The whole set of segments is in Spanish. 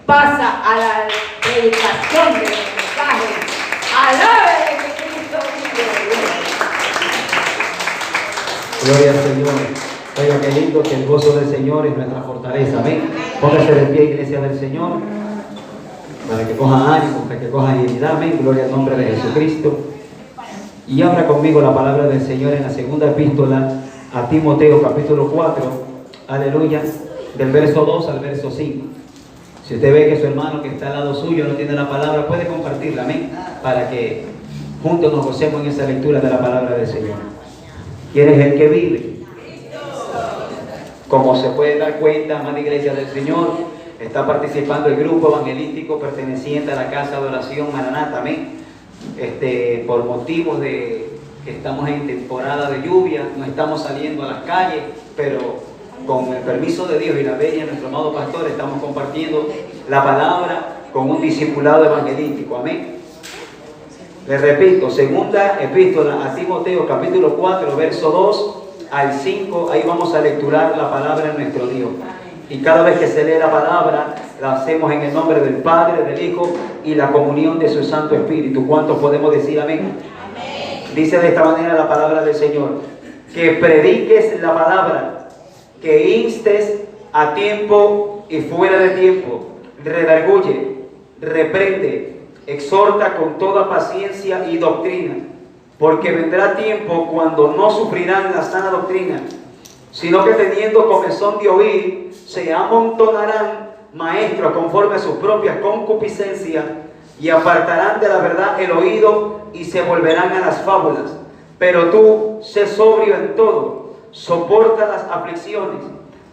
pasa a la predicación del mensaje. ¡Alabe que Cristo vive! Gloria al Señor. Oiga, qué lindo que el gozo del Señor es nuestra fortaleza. Amén. Póngase de pie, iglesia del Señor, para que coja ánimo, para que coja dignidad. Amén. Gloria al nombre de Jesucristo. Y abra conmigo la palabra del Señor en la segunda epístola a Timoteo, capítulo 4. Aleluya. Del verso 2 al verso 5. Si usted ve que su hermano que está al lado suyo no tiene la palabra, puede compartirla. Amén. Para que juntos nos gocemos en esa lectura de la palabra del Señor. ¿Quién es el que vive? Como se puede dar cuenta, amada iglesia del Señor, está participando el grupo evangelístico perteneciente a la casa de oración Maranata. Amén. Por motivos de que estamos en temporada de lluvia, no estamos saliendo a las calles, pero con el permiso de Dios y la bella de nuestro amado pastor, estamos compartiendo la palabra con un discipulado evangelístico. Amén. Les repito, segunda epístola a Timoteo, capítulo 4, verso 2 al 5, ahí vamos a lecturar la palabra de nuestro Dios. Y cada vez que se lee la palabra, la hacemos en el nombre del Padre, del Hijo y la comunión de su Santo Espíritu. ¿Cuántos podemos decir amén? Amén. Dice de esta manera la palabra del Señor: que prediques la palabra, que instes a tiempo y fuera de tiempo, redarguye, reprende, exhorta con toda paciencia y doctrina. Porque vendrá tiempo cuando no sufrirán la sana doctrina, sino que teniendo comezón de oír, se amontonarán maestros conforme a sus propias concupiscencias, y apartarán de la verdad el oído y se volverán a las fábulas. Pero tú, sé sobrio en todo, soporta las aflicciones,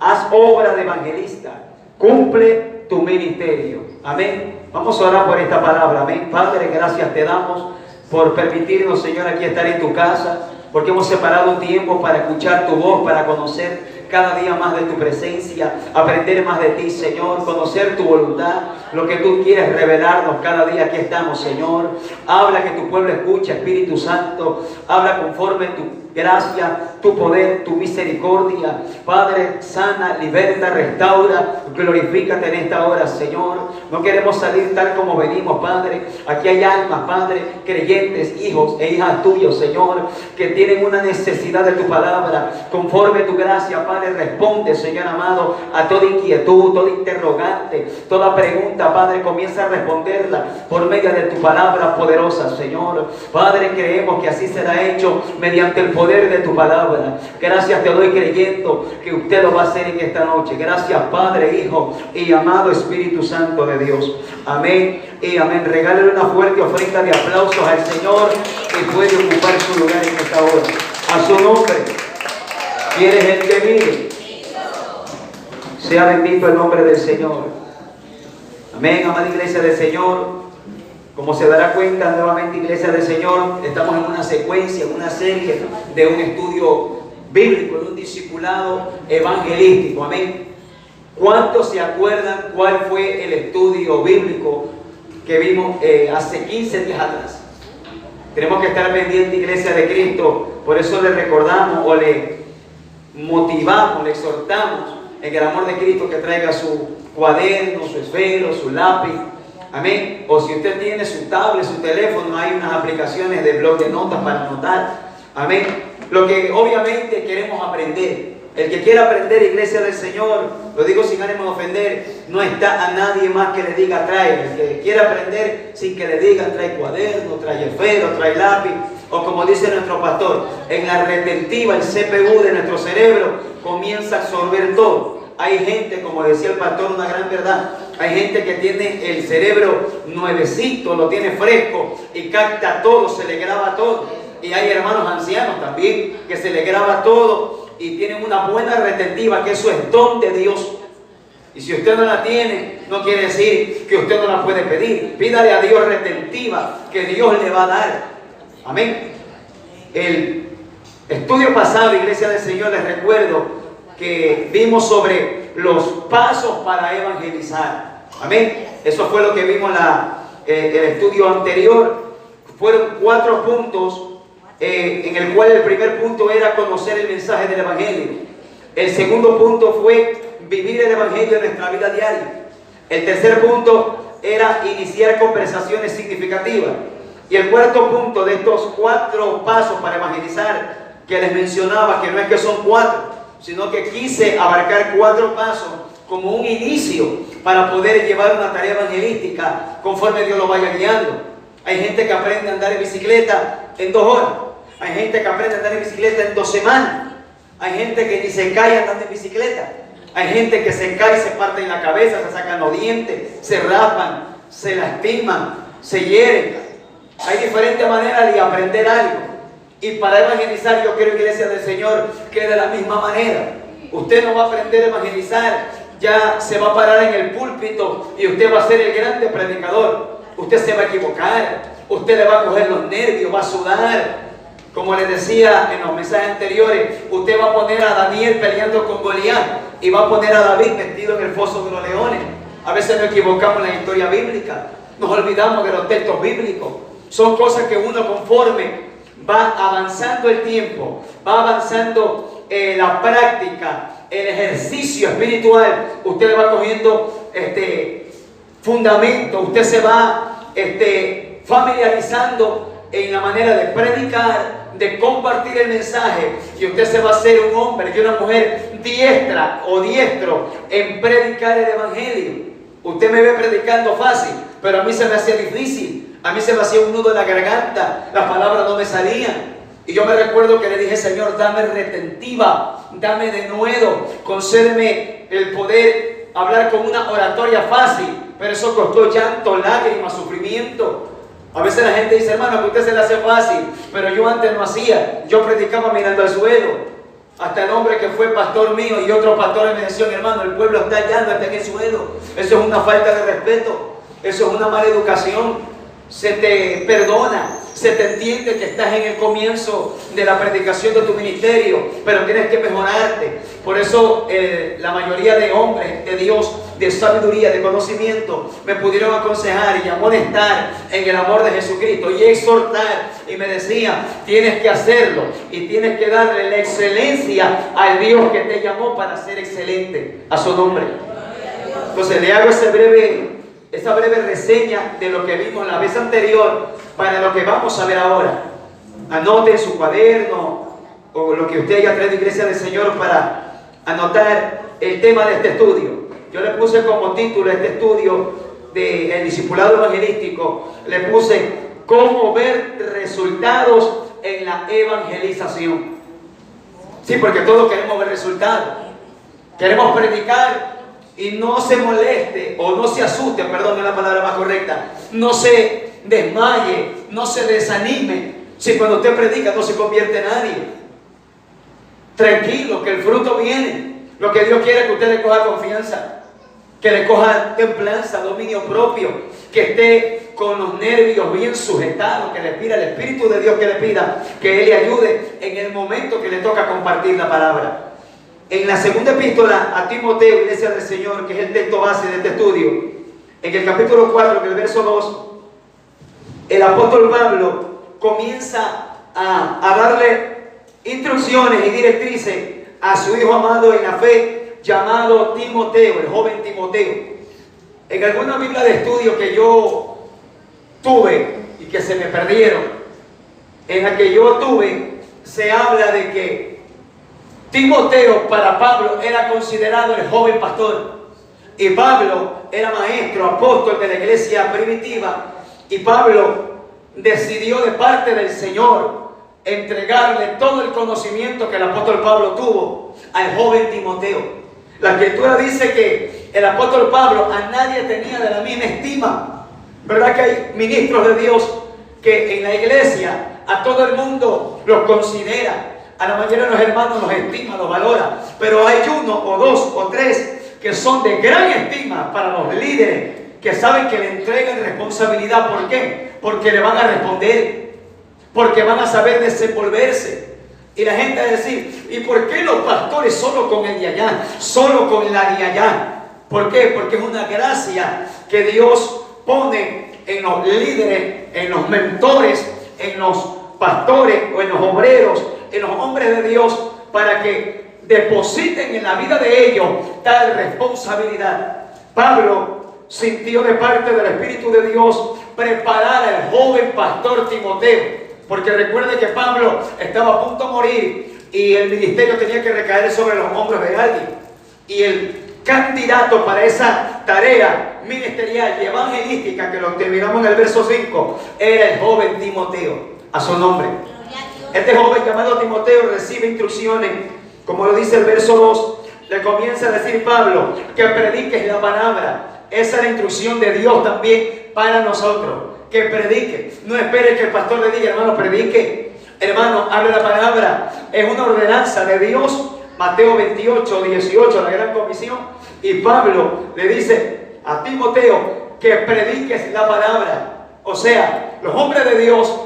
haz obra de evangelista, cumple tu ministerio. Amén. Vamos a orar por esta palabra. Amén. Padre, gracias te damos por permitirnos, Señor, aquí estar en tu casa, porque hemos separado un tiempo para escuchar tu voz, para conocer cada día más de tu presencia, aprender más de ti, Señor, conocer tu voluntad, lo que tú quieres revelarnos cada día. Aquí estamos, Señor. Habla, que tu pueblo escuche, Espíritu Santo. Habla conforme tu gracia, tu poder, tu misericordia. Padre, sana, liberta, restaura, glorifícate en esta hora, Señor. No queremos salir tal como venimos, Padre. Aquí hay almas, Padre, creyentes, hijos e hijas tuyos, Señor, que tienen una necesidad de tu palabra. Conforme tu gracia, Padre, responde, Señor amado, a toda inquietud, toda interrogante, toda pregunta, Padre, comienza a responderla por medio de tu palabra poderosa, Señor. Padre, creemos que así será hecho mediante el poder de tu palabra. Gracias te doy creyendo que usted lo va a hacer en esta noche. Gracias, Padre, Hijo y amado Espíritu Santo de Dios. Amén y amén. Regálale una fuerte ofrenda de aplausos al Señor, que puede ocupar su lugar en esta hora. A su nombre. ¿Quién es el que vive? Sea bendito el nombre del Señor. Amén, amada iglesia del Señor. Como se dará cuenta, nuevamente, iglesia del Señor, estamos en una secuencia, en una serie de un estudio bíblico, de un discipulado evangelístico. Amén. ¿Cuántos se acuerdan cuál fue el estudio bíblico que vimos hace 15 días atrás? Tenemos que estar pendientes, iglesia de Cristo. Por eso le recordamos o le motivamos, le exhortamos en el amor de Cristo que traiga su cuaderno, su esfero, su lápiz. Amén. O si usted tiene su tablet, su teléfono, hay unas aplicaciones de blog de notas para anotar. Amén. Lo que obviamente queremos aprender. El que quiera aprender, iglesia del Señor, lo digo sin ánimo de ofender, no está a nadie más que le diga trae. El que quiera aprender sin que le digan trae cuaderno, trae esfero, trae lápiz. O como dice nuestro pastor, en la retentiva, el CPU de nuestro cerebro comienza a absorber todo. Hay gente, como decía el pastor, una gran verdad. Hay gente que tiene el cerebro nuevecito, lo tiene fresco y capta todo, se le graba todo. Y hay hermanos ancianos también que se le graba todo y tienen una buena retentiva, que eso es don de Dios. Y si usted no la tiene, no quiere decir que usted no la puede pedir. Pídale a Dios retentiva, que Dios le va a dar. Amén. El estudio pasado, iglesia del Señor, les recuerdo que vimos sobre los pasos para evangelizar. Amén. Eso fue lo que vimos el estudio anterior. Fueron 4 puntos, en el cual el primer punto era conocer el mensaje del Evangelio. El segundo punto fue vivir el Evangelio en nuestra vida diaria. El tercer punto era iniciar conversaciones significativas. Y el cuarto punto de estos 4 pasos para evangelizar que les mencionaba, que no es que son 4, sino que quise abarcar 4 pasos como un inicio para poder llevar una tarea evangelística conforme Dios lo vaya guiando. Hay gente que aprende a andar en bicicleta en 2 horas. Hay gente que aprende a andar en bicicleta en 2 semanas. Hay gente que ni se cae andando en bicicleta. Hay gente que se cae, se parte en la cabeza, se sacan los dientes, se raspan, se lastiman, se hieren. Hay diferentes maneras de aprender algo. Y para evangelizar, yo quiero, iglesia del Señor, que de la misma manera. Usted no va a aprender a evangelizar, ya se va a parar en el púlpito y usted va a ser el grande predicador. Usted se va a equivocar, usted le va a coger los nervios, va a sudar. Como les decía en los mensajes anteriores, usted va a poner a Daniel peleando con Goliat y va a poner a David metido en el foso de los leones. A veces nos equivocamos en la historia bíblica, nos olvidamos de los textos bíblicos. Son cosas que uno, conforme va avanzando el tiempo, va avanzando la práctica, el ejercicio espiritual, usted le va cogiendo fundamento, usted se va familiarizando en la manera de predicar, de compartir el mensaje, y usted se va a hacer un hombre y una mujer diestra o diestro en predicar el evangelio. Usted me ve predicando fácil, pero a mí se me hacía difícil, a mí se me hacía un nudo en la garganta, las palabras no me salían. Y yo me recuerdo que le dije: Señor, dame retentiva, dame denuedo, concédeme el poder hablar con una oratoria fácil. Pero eso costó llanto, lágrimas, sufrimiento. A veces la gente dice: hermano, que a usted se le hace fácil, pero yo antes no hacía, yo predicaba mirando al suelo. Hasta el hombre que fue pastor mío y otros pastores me decían: hermano, el pueblo está hallando, está en el suelo. Eso es una falta de respeto, eso es una mala educación. Se te perdona, se te entiende que estás en el comienzo de la predicación de tu ministerio, pero tienes que mejorarte. Por eso la mayoría de hombres de Dios, de sabiduría, de conocimiento, me pudieron aconsejar y amonestar en el amor de Jesucristo y exhortar, y me decían: tienes que hacerlo y tienes que darle la excelencia al Dios que te llamó para ser excelente a su nombre. Entonces le hago esa breve reseña de lo que vimos la vez anterior para lo que vamos a ver ahora. Anote en su cuaderno o lo que usted haya traído, iglesia del Señor, para anotar el tema de este estudio. Yo le puse como título a este estudio del discipulado evangelístico, le puse: cómo ver resultados en la evangelización. Sí, porque todos queremos ver resultados. Queremos predicar y no se moleste o no se asuste, perdón, es la palabra más correcta, no se desmaye, no se desanime si cuando usted predica no se convierte en nadie. Tranquilo, que el fruto viene. Lo que Dios quiere es que usted le coja confianza, que le coja templanza, dominio propio, que esté con los nervios bien sujetados, que le pida al Espíritu de Dios, que le pida que Él le ayude en el momento que le toca compartir la palabra. En la segunda epístola a Timoteo, iglesia del Señor, que es el texto base de este estudio, en el capítulo 4, en el verso 2, el apóstol Pablo comienza a darle instrucciones y directrices a su hijo amado en la fe, llamado Timoteo, el joven Timoteo. En alguna Biblia de estudio que yo tuve y que se me perdieron, en la que yo tuve, se habla de que Timoteo para Pablo era considerado el joven pastor, y Pablo era maestro, apóstol de la iglesia primitiva, y Pablo decidió de parte del Señor entregarle todo el conocimiento que el apóstol Pablo tuvo al joven Timoteo. La escritura dice que el apóstol Pablo a nadie tenía de la misma estima. ¿Verdad que hay ministros de Dios que en la iglesia a todo el mundo los considera? A la mayoría de los hermanos los estima, los valora, pero hay uno o dos o tres que son de gran estima para los líderes, que saben que le entregan responsabilidad. ¿Por qué? Porque le van a responder, porque van a saber desenvolverse. Y la gente va a decir: ¿y por qué los pastores solo con el de allá, solo con la de allá? ¿Por qué? Porque es una gracia que Dios pone en los líderes, en los mentores, en los pastores o en los obreros, en los hombres de Dios, para que depositen en la vida de ellos tal responsabilidad. Pablo sintió de parte del Espíritu de Dios preparar al joven pastor Timoteo. Porque recuerde que Pablo estaba a punto de morir y el ministerio tenía que recaer sobre los hombros de alguien. Y el candidato para esa tarea ministerial y evangelística, que lo terminamos en el verso 5, era el joven Timoteo, a su nombre. Este joven llamado Timoteo recibe instrucciones, como lo dice el verso 2, le comienza a decir Pablo, que prediques la palabra. Esa es la instrucción de Dios también para nosotros, que predique. No espere que el pastor le diga, hermano, predique. Hermano, hable la palabra. Es una ordenanza de Dios. Mateo 28, 18, la gran comisión. Y Pablo le dice a Timoteo que prediques la palabra. O sea, los hombres de Dios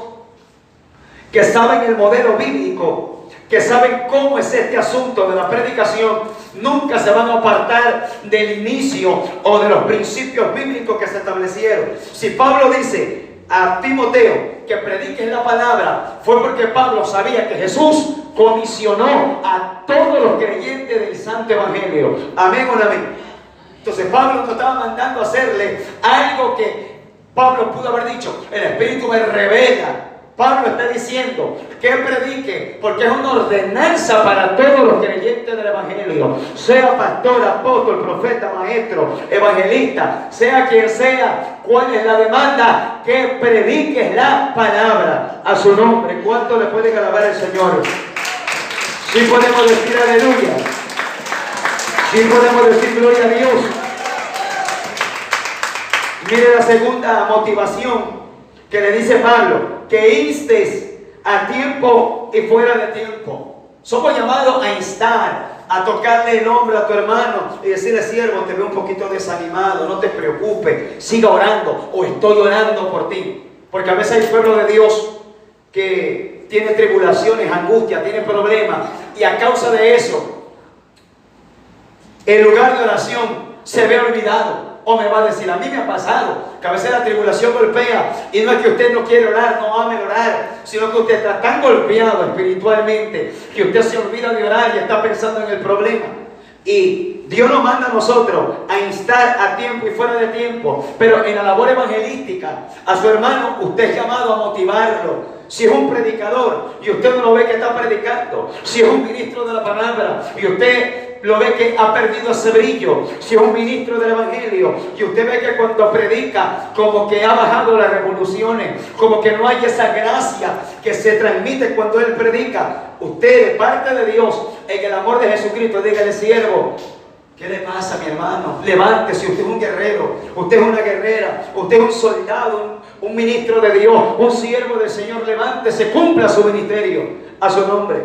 que saben el modelo bíblico, que saben cómo es este asunto de la predicación, nunca se van a apartar del inicio o de los principios bíblicos que se establecieron. Si Pablo dice a Timoteo que prediques la palabra, fue porque Pablo sabía que Jesús comisionó a todos los creyentes del Santo Evangelio. Amén o no amén. Entonces Pablo no estaba mandando a hacerle algo que Pablo pudo haber dicho, el Espíritu me revela. Pablo está diciendo que predique, porque es una ordenanza para todos los creyentes del Evangelio, sea pastor, apóstol, profeta, maestro, evangelista, sea quien sea. ¿Cuál es la demanda? Que prediques la palabra a su nombre. ¿Cuánto le pueden alabar al Señor? Sí podemos decir aleluya. Sí podemos decir gloria a Dios. Mire la segunda motivación que le dice Pablo, que instes a tiempo y fuera de tiempo. Somos llamados a instar, a tocarle el hombro a tu hermano y decirle, siervo, te veo un poquito desanimado, no te preocupes, siga orando, o estoy orando por ti. Porque a veces hay pueblo de Dios que tiene tribulaciones, angustia, tiene problemas, y a causa de eso, el lugar de oración se ve olvidado. O me va a decir, a mí me ha pasado que a veces la tribulación golpea, y no es que usted no quiere orar, no ame orar, sino que usted está tan golpeado espiritualmente que usted se olvida de orar y está pensando en el problema. Y Dios nos manda a nosotros a instar a tiempo y fuera de tiempo, pero en la labor evangelística a su hermano usted es llamado a motivarlo. Si es un predicador y usted no lo ve que está predicando, si es un ministro de la palabra y usted lo ve que ha perdido ese brillo, si es un ministro del Evangelio y usted ve que cuando predica como que ha bajado las revoluciones, como que no hay esa gracia que se transmite cuando él predica, usted de parte de Dios, en el amor de Jesucristo, dígale, siervo, ¿qué le pasa, mi hermano? Levántese, usted es un guerrero, usted es una guerrera, usted es un soldado, un ministro de Dios, un siervo del Señor. Levántese, cumpla su ministerio a su nombre.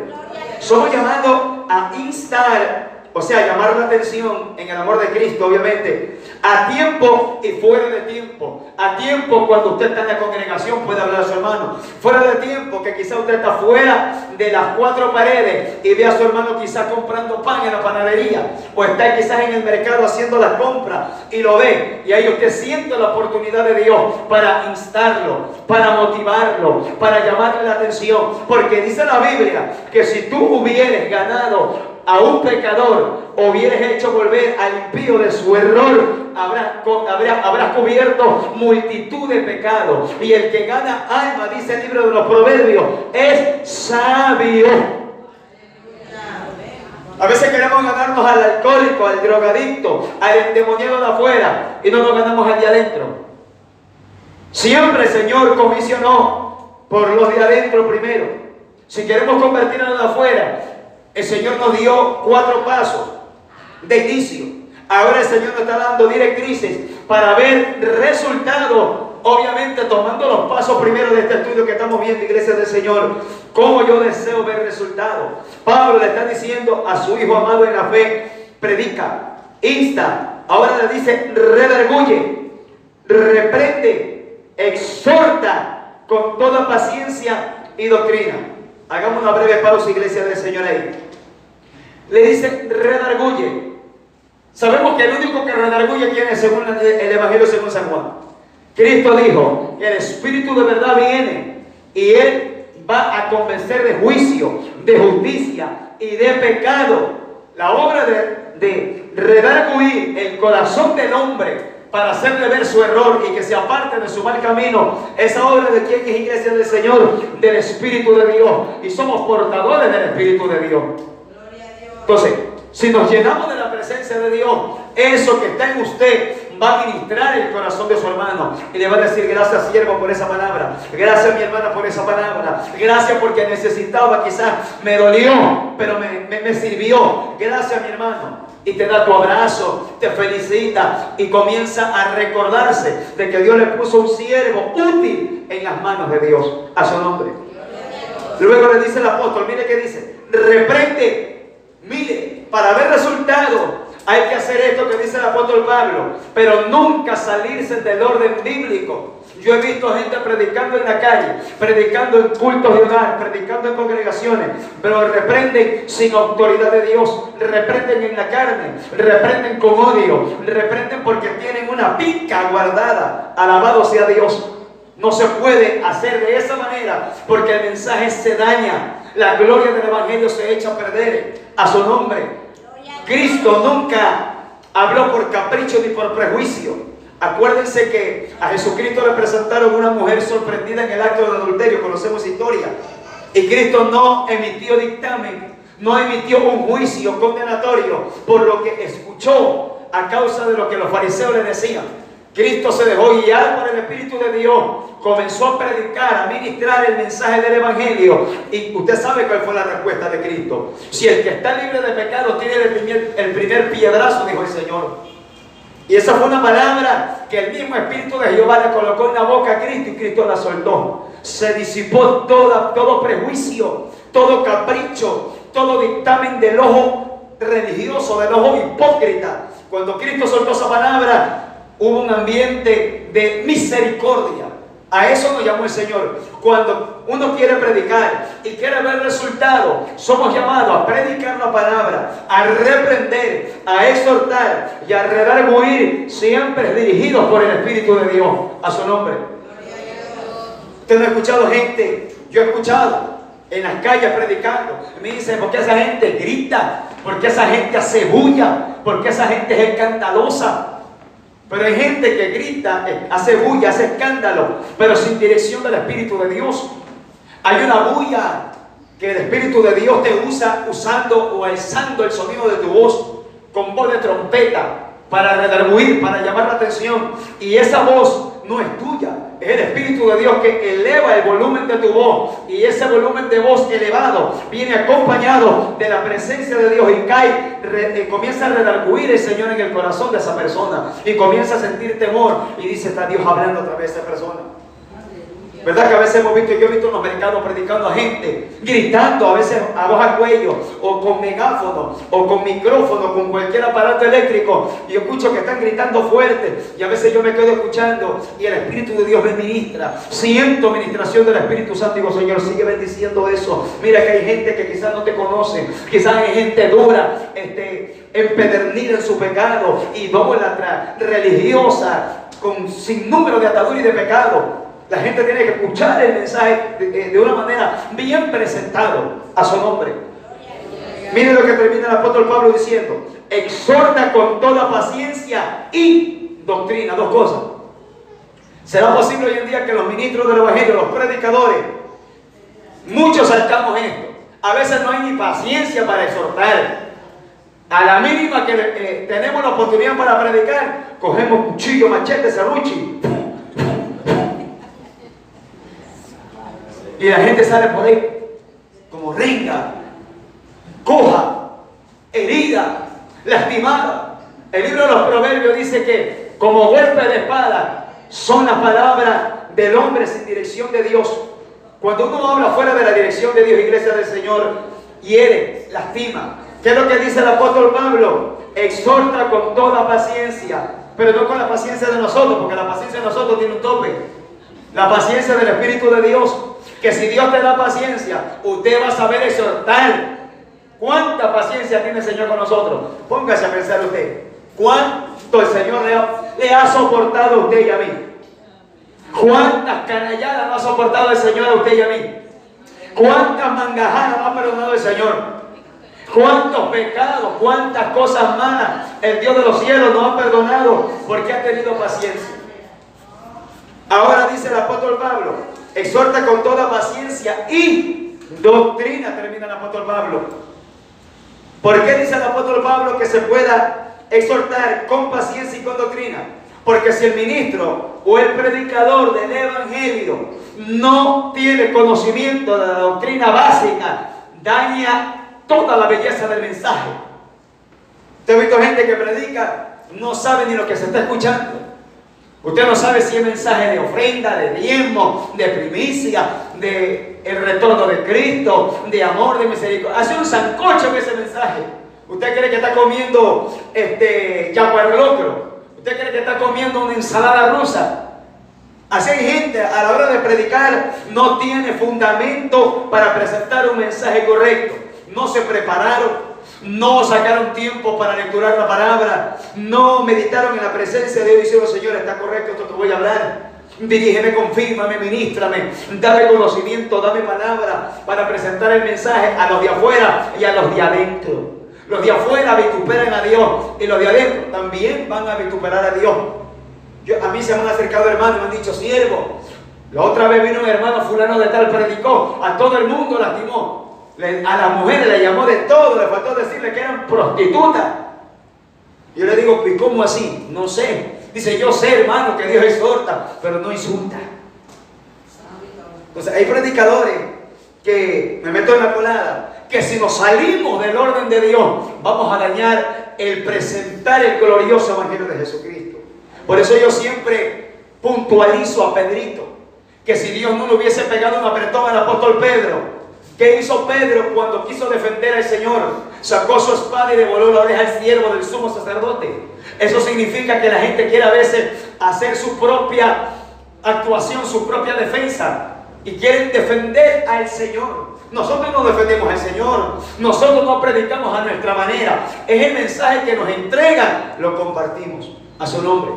Somos llamados a instar, o sea, llamar la atención en el amor de Cristo, obviamente, a tiempo y fuera de tiempo. A tiempo cuando usted está en la congregación puede hablar a su hermano. Fuera de tiempo que quizá usted está fuera de las cuatro paredes y ve a su hermano quizás comprando pan en la panadería, o está quizás en el mercado haciendo las compras y lo ve, y ahí usted siente la oportunidad de Dios para instarlo, para motivarlo, para llamarle la atención. Porque dice la Biblia que si tú hubieres ganado a un pecador o hubieres hecho volver al impío de su error, habrás cubierto multitud de pecados. Y el que gana alma, dice el libro de los Proverbios, es sabio. A veces queremos ganarnos al alcohólico, al drogadicto, al endemoniado de afuera, y no nos ganamos al de adentro. Siempre el Señor comisionó por los de adentro primero. Si queremos convertir a los de afuera, el Señor nos dio 4 pasos de inicio. Ahora el Señor nos está dando directrices para ver resultados, obviamente tomando los pasos primero de este estudio que estamos viendo, Iglesia del Señor. Cómo yo deseo ver resultados. Pablo le está diciendo a su hijo amado en la fe, predica, insta. Ahora le dice, redarguye, reprende, exhorta con toda paciencia y doctrina. Hagamos una breve pausa, Iglesia del Señor, ahí. Le dice, redarguye. Sabemos que el único que redarguye tiene según el Evangelio según San Juan. Cristo dijo que el Espíritu de verdad viene y Él va a convencer de juicio, de justicia y de pecado. La obra de redarguir el corazón del hombre para hacerle ver su error y que se aparte de su mal camino. Esa obra de quien es iglesia del Señor, del Espíritu de Dios, y somos portadores del Espíritu de Dios. Entonces, si nos llenamos de la presencia de Dios, eso que está en usted va a ministrar el corazón de su hermano y le va a decir: gracias, siervo, por esa palabra, gracias, mi hermana, por esa palabra, gracias porque necesitaba, quizás me dolió, pero me sirvió, gracias, mi hermano. Y te da tu abrazo, te felicita y comienza a recordarse de que Dios le puso un siervo útil en las manos de Dios, a su nombre. Luego le dice el apóstol, mire qué dice: reprende, mire, para ver resultado hay que hacer esto que dice el apóstol Pablo, pero nunca salirse del orden bíblico. Yo he visto gente predicando en la calle, predicando en cultos de hogar, predicando en congregaciones, pero reprenden sin autoridad de Dios, reprenden en la carne, reprenden con odio, reprenden porque tienen una pica guardada. Alabado sea Dios. No se puede hacer de esa manera porque el mensaje se daña, la gloria del evangelio se echa a perder. A su nombre. Cristo nunca habló por capricho ni por prejuicio. Acuérdense que a Jesucristo le presentaron una mujer sorprendida en el acto de adulterio, conocemos historia, y Cristo no emitió dictamen, no emitió un juicio condenatorio por lo que escuchó a causa de lo que los fariseos le decían. Cristo se dejó guiar por el Espíritu de Dios, comenzó a predicar, a ministrar el mensaje del Evangelio, y usted sabe cuál fue la respuesta de Cristo. Si el que está libre de pecado tiene el primer piedrazo, dijo el Señor. Y esa fue una palabra que el mismo Espíritu de Jehová le colocó en la boca a Cristo y Cristo la soltó. Se disipó todo prejuicio, todo capricho, todo dictamen del ojo religioso, del ojo hipócrita. Cuando Cristo soltó esa palabra, hubo un ambiente de misericordia. A eso nos llamó el Señor. Cuando uno quiere predicar y quiere ver resultados, somos llamados a predicar la palabra, a reprender, a exhortar y a redarguir, siempre dirigidos por el Espíritu de Dios. A su nombre. Usted no ha escuchado gente, yo he escuchado en las calles predicando. Me dicen: ¿por qué esa gente grita? ¿Por qué esa gente hace bulla? ¿Por qué esa gente es escandalosa? Pero hay gente que grita, hace bulla, hace escándalo, pero sin dirección del Espíritu de Dios. Hay una bulla que el Espíritu de Dios te usa usando o alzando el sonido de tu voz con voz de trompeta para redarguir, para llamar la atención. Y esa voz no es tuya, es el Espíritu de Dios que eleva el volumen de tu voz. Y ese volumen de voz elevado viene acompañado de la presencia de Dios y cae, comienza a redarguir el Señor en el corazón de esa persona y comienza a sentir temor y dice: está Dios hablando a través de esa persona. ¿Verdad que a veces hemos visto, yo he visto en los mercados predicando a gente, gritando, a veces a voz al cuello, o con megáfono, o con micrófono, con cualquier aparato eléctrico, y yo escucho que están gritando fuerte, y a veces yo me quedo escuchando, y el Espíritu de Dios me ministra, siento ministración del Espíritu Santo, y digo: Señor, sigue bendiciendo eso. Mira que hay gente que quizás no te conoce, quizás hay gente dura, empedernida en su pecado, idólatra, religiosa, con sinnúmero de ataduras y de pecado. La gente tiene que escuchar el mensaje de una manera bien presentado, a su nombre. Miren lo que termina el apóstol Pablo diciendo: exhorta con toda paciencia y doctrina. Dos cosas. ¿Será posible hoy en día que los ministros del Evangelio, los predicadores, muchos saltamos esto? A veces no hay ni paciencia para exhortar. A la mínima que tenemos la oportunidad para predicar, cogemos cuchillo, machete, serruchi, y la gente sale por ahí como renga, coja, herida, lastimada. El libro de los Proverbios dice que como golpe de espada son las palabras del hombre sin dirección de Dios. Cuando uno habla fuera de la dirección de Dios, iglesia del Señor, hiere, lastima. ¿Qué es lo que dice el apóstol Pablo? Exhorta con toda paciencia, pero no con la paciencia de nosotros, porque la paciencia de nosotros tiene un tope. La paciencia del Espíritu de Dios, que si Dios te da paciencia, usted va a saber exhortar. ¿Cuánta paciencia tiene el Señor con nosotros? Póngase a pensar usted. ¿Cuánto el Señor le ha soportado a usted y a mí? ¿Cuántas canalladas no ha soportado el Señor a usted y a mí? ¿Cuántas mangajadas no ha perdonado el Señor? cuántos pecados, cuántas cosas malas el Dios de los cielos nos ha perdonado porque ha tenido paciencia. Ahora dice el apóstol Pablo, exhorta con toda paciencia y doctrina, termina el apóstol Pablo. ¿Por qué dice el apóstol Pablo que se pueda exhortar con paciencia y con doctrina? Porque si el ministro o el predicador del evangelio no tiene conocimiento de la doctrina básica, daña toda la belleza del mensaje. Usted ha visto gente que predica, no sabe ni lo que se está escuchando. Usted no sabe si es mensaje de ofrenda, de diezmo, de primicia, de el retorno de Cristo, de amor, de misericordia. Hace un sancocho en ese mensaje. Usted cree que está comiendo yaguarlocro. Usted cree que está comiendo una ensalada rusa. Así hay gente a la hora de predicar no tiene fundamento para presentar un mensaje correcto. No se prepararon. No sacaron tiempo para lecturar la palabra, no meditaron en la presencia de Dios y dijeron, Señor, está correcto esto que voy a hablar. Dirígeme, confírmame, ministrame, dame conocimiento, dame palabra para presentar el mensaje a los de afuera y a los de adentro. Los de afuera vituperan a Dios y los de adentro también van a vituperar a Dios. A mí se me han acercado hermanos y me han dicho, siervo, la otra vez vino un hermano fulano de tal, predicó, a todo el mundo lastimó. A las mujeres le llamó de todo, le faltó decirle que eran prostitutas. Yo le digo, ¿y cómo así? No sé. Dice, yo sé, hermano, que Dios exhorta, pero no insulta. Entonces, hay predicadores que, me meto en la colada, que si nos salimos del orden de Dios, vamos a dañar el presentar el glorioso evangelio de Jesucristo. Por eso yo siempre puntualizo a Pedrito, que si Dios no le hubiese pegado un apretón al apóstol Pedro, ¿qué hizo Pedro cuando quiso defender al Señor? Sacó su espada y le voló la oreja al siervo del sumo sacerdote. Eso significa que la gente quiere a veces hacer su propia actuación, su propia defensa, y quieren defender al Señor. Nosotros no defendemos al Señor, nosotros no predicamos a nuestra manera. Es el mensaje que nos entregan, lo compartimos a su nombre.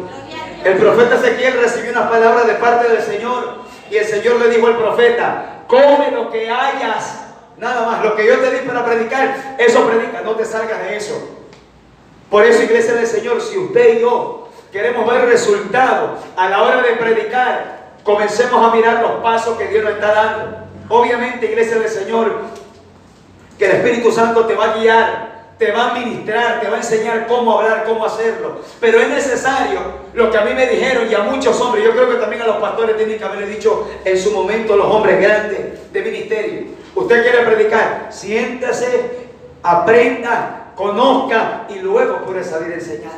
El profeta Ezequiel recibió una palabra de parte del Señor y el Señor le dijo al profeta, come lo que hayas, nada más, lo que yo te di para predicar, eso predica, no te salgas de eso. Por eso, iglesia del Señor, si usted y yo queremos ver resultados a la hora de predicar, comencemos a mirar los pasos que Dios nos está dando. Obviamente, iglesia del Señor, que el Espíritu Santo te va a guiar, te va a ministrar, te va a enseñar cómo hablar, cómo hacerlo. Pero es necesario, lo que a mí me dijeron y a muchos hombres, yo creo que también a los pastores tienen que haberle dicho en su momento los hombres grandes de ministerio. Usted quiere predicar, siéntase, aprenda, conozca y luego puede salir a enseñar.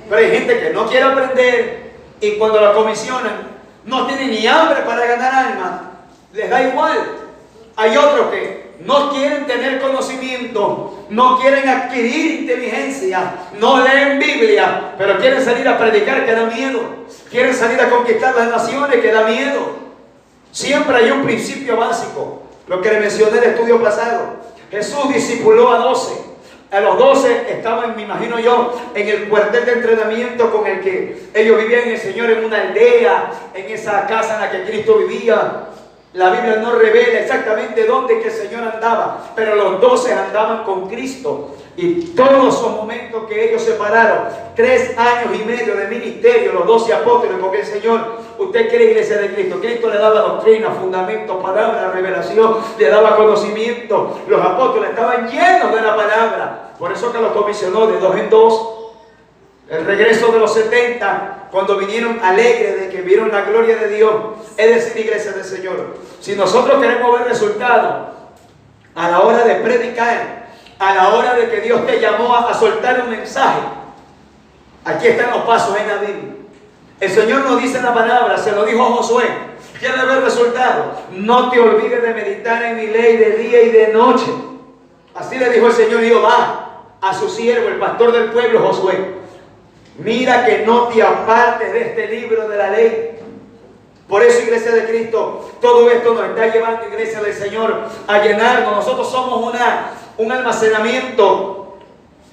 Pero hay gente que no quiere aprender y cuando la comisionan no tiene ni hambre para ganar almas, les da igual. Hay otros que no quieren tener conocimiento, no quieren adquirir inteligencia, no leen Biblia, pero quieren salir a predicar, que da miedo. Quieren salir a conquistar las naciones, que da miedo. Siempre hay un principio básico, lo que le mencioné en el estudio pasado. Jesús discipuló a 12. A los 12 estaban, me imagino yo, en el cuartel de entrenamiento con el que ellos vivían en el Señor, en una aldea, en esa casa en la que Cristo vivía. La Biblia no revela exactamente dónde que el Señor andaba, pero los 12 andaban con Cristo. Y todos esos momentos que ellos se pararon, 3 años y medio de ministerio, los 12 apóstoles con el Señor. Usted cree, iglesia de Cristo, Cristo le daba doctrina, fundamento, palabra, revelación, le daba conocimiento. Los apóstoles estaban llenos de la palabra. Por eso que los comisionó de 2 en 2. El regreso de los 70, cuando vinieron alegres de que vieron la gloria de Dios. Es decir, iglesia del Señor, si nosotros queremos ver resultados a la hora de predicar, a la hora de que Dios te llamó a soltar un mensaje, aquí están los pasos en la Biblia. El Señor nos dice en la palabra, se lo dijo a Josué, ¿quieres ver resultados? No te olvides de meditar en mi ley de día y de noche. Así le dijo el Señor Jehová a su siervo, el pastor del pueblo, Josué. Mira que no te apartes de este libro de la ley. Por eso, iglesia de Cristo, todo esto nos está llevando, iglesia del Señor, a llenarnos. Nosotros somos un almacenamiento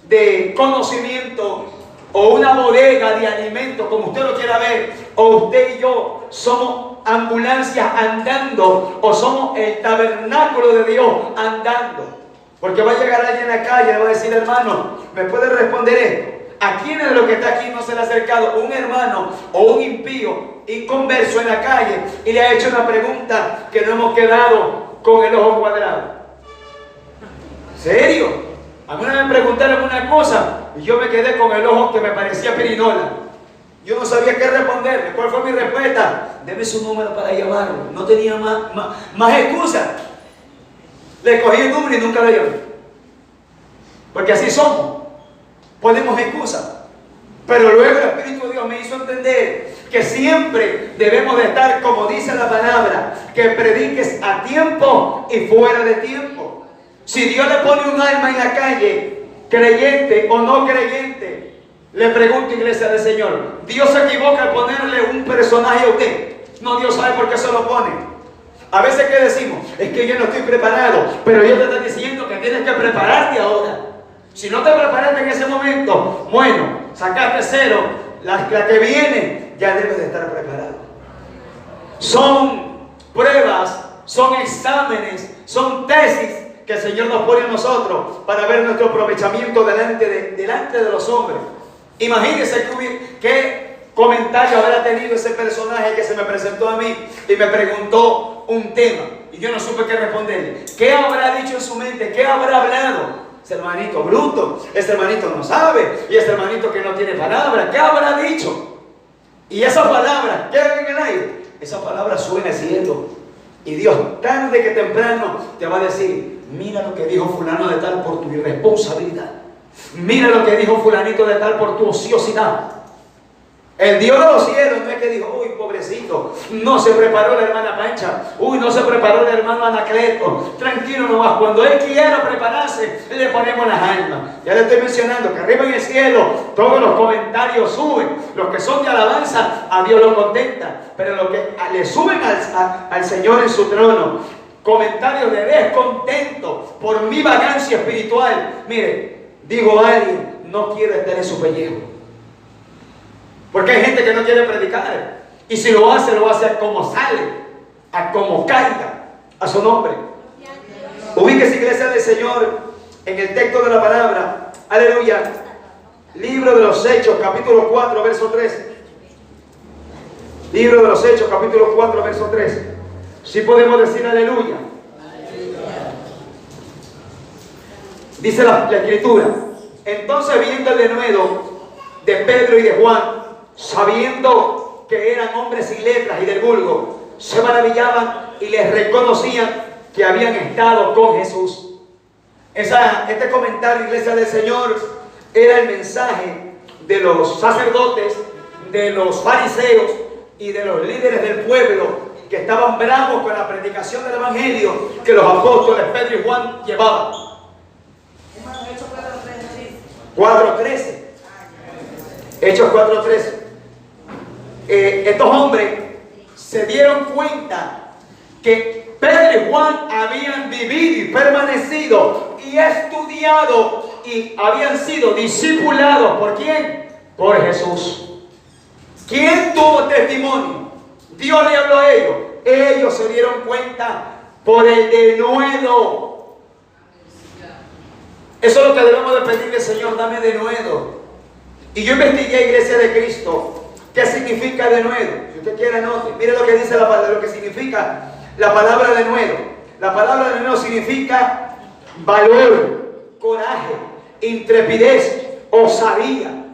de conocimiento o una bodega de alimentos, como usted lo quiera ver, o usted y yo somos ambulancias andando, o somos el tabernáculo de Dios andando. Porque va a llegar alguien a la calle y le va a decir, hermano, ¿me puede responder esto? ¿A quién de lo que está aquí no se le ha acercado un hermano o un impío, inconverso en la calle y le ha hecho una pregunta que no hemos quedado con el ojo cuadrado? ¿Serio? A mí una vez me preguntaron una cosa y yo me quedé con el ojo que me parecía pirinola. Yo no sabía qué responderle. ¿Cuál fue mi respuesta? Deme su número para llamarlo. No tenía más excusas. Le cogí el número y nunca lo llamé. Porque así somos. Ponemos excusas. Pero luego el Espíritu de Dios me hizo entender que siempre debemos de estar, como dice la palabra, que prediques a tiempo y fuera de tiempo. Si Dios le pone un alma en la calle, creyente o no creyente, le pregunto, iglesia del Señor, ¿Dios se equivoca al ponerle un personaje a usted? No, Dios sabe por qué se lo pone. A veces, ¿qué decimos? Es que yo no estoy preparado, pero Dios te está diciendo que tienes que prepararte ahora. Si no te preparaste en ese momento, bueno, sacaste cero, la que viene ya debe de estar preparado. Son pruebas, son exámenes, son tesis que el Señor nos pone a nosotros para ver nuestro aprovechamiento delante de los hombres. Imagínense qué comentario habrá tenido ese personaje que se me presentó a mí y me preguntó un tema y yo no supe qué responderle. ¿Qué habrá dicho en su mente? ¿Qué habrá hablado? Ese hermanito bruto, ese hermanito no sabe y ese hermanito que no tiene palabra, ¿qué habrá dicho? Y esa palabra, ¿queda en el aire? Esa palabra sube al cielo y Dios tarde que temprano te va a decir, mira lo que dijo fulano de tal por tu irresponsabilidad, mira lo que dijo fulanito de tal por tu ociosidad. El Dios de los cielos no es que dijo, uy, pobrecito, no se preparó la hermana Pancha, uy, no se preparó el hermano Anacleto, tranquilo nomás, cuando Él quiera prepararse, le ponemos las almas. Ya le estoy mencionando que arriba en el cielo todos los comentarios suben, los que son de alabanza a Dios lo contenta, pero los que le suben al Señor en su trono, comentarios de descontento por mi vagancia espiritual. Mire, digo a alguien, no quiero estar en su pellejo. Porque hay gente que no quiere predicar. Y si lo hace a como sale, a como caiga, a su nombre. Ubíquese, iglesia del Señor, en el texto de la palabra. Aleluya. Libro de los Hechos, capítulo 4, verso 3. Libro de los Hechos, capítulo 4, verso 3. Si podemos decir aleluya. Dice la Escritura. Entonces, viendo el denuedo de Pedro y de Juan, sabiendo que eran hombres sin letras y del vulgo, se maravillaban y les reconocían que habían estado con Jesús. Este comentario, iglesia del Señor, era el mensaje de los sacerdotes, de los fariseos y de los líderes del pueblo que estaban bravos con la predicación del evangelio que los apóstoles Pedro y Juan llevaban. 4:13. Hechos 4:13. Estos hombres se dieron cuenta que Pedro y Juan habían vivido y permanecido y estudiado y habían sido discipulados. ¿Por quién? Por Jesús. ¿Quién tuvo testimonio? Dios le habló a ellos. Ellos se dieron cuenta por el denuedo. Eso es lo que debemos de pedirle, Señor, dame denuedo. Y yo investigué, iglesia de Cristo, ¿qué significa denuedo? Si usted quiere anote, mire lo que dice la palabra, lo que significa la palabra denuedo. La palabra denuedo significa valor, coraje, intrepidez, osadía.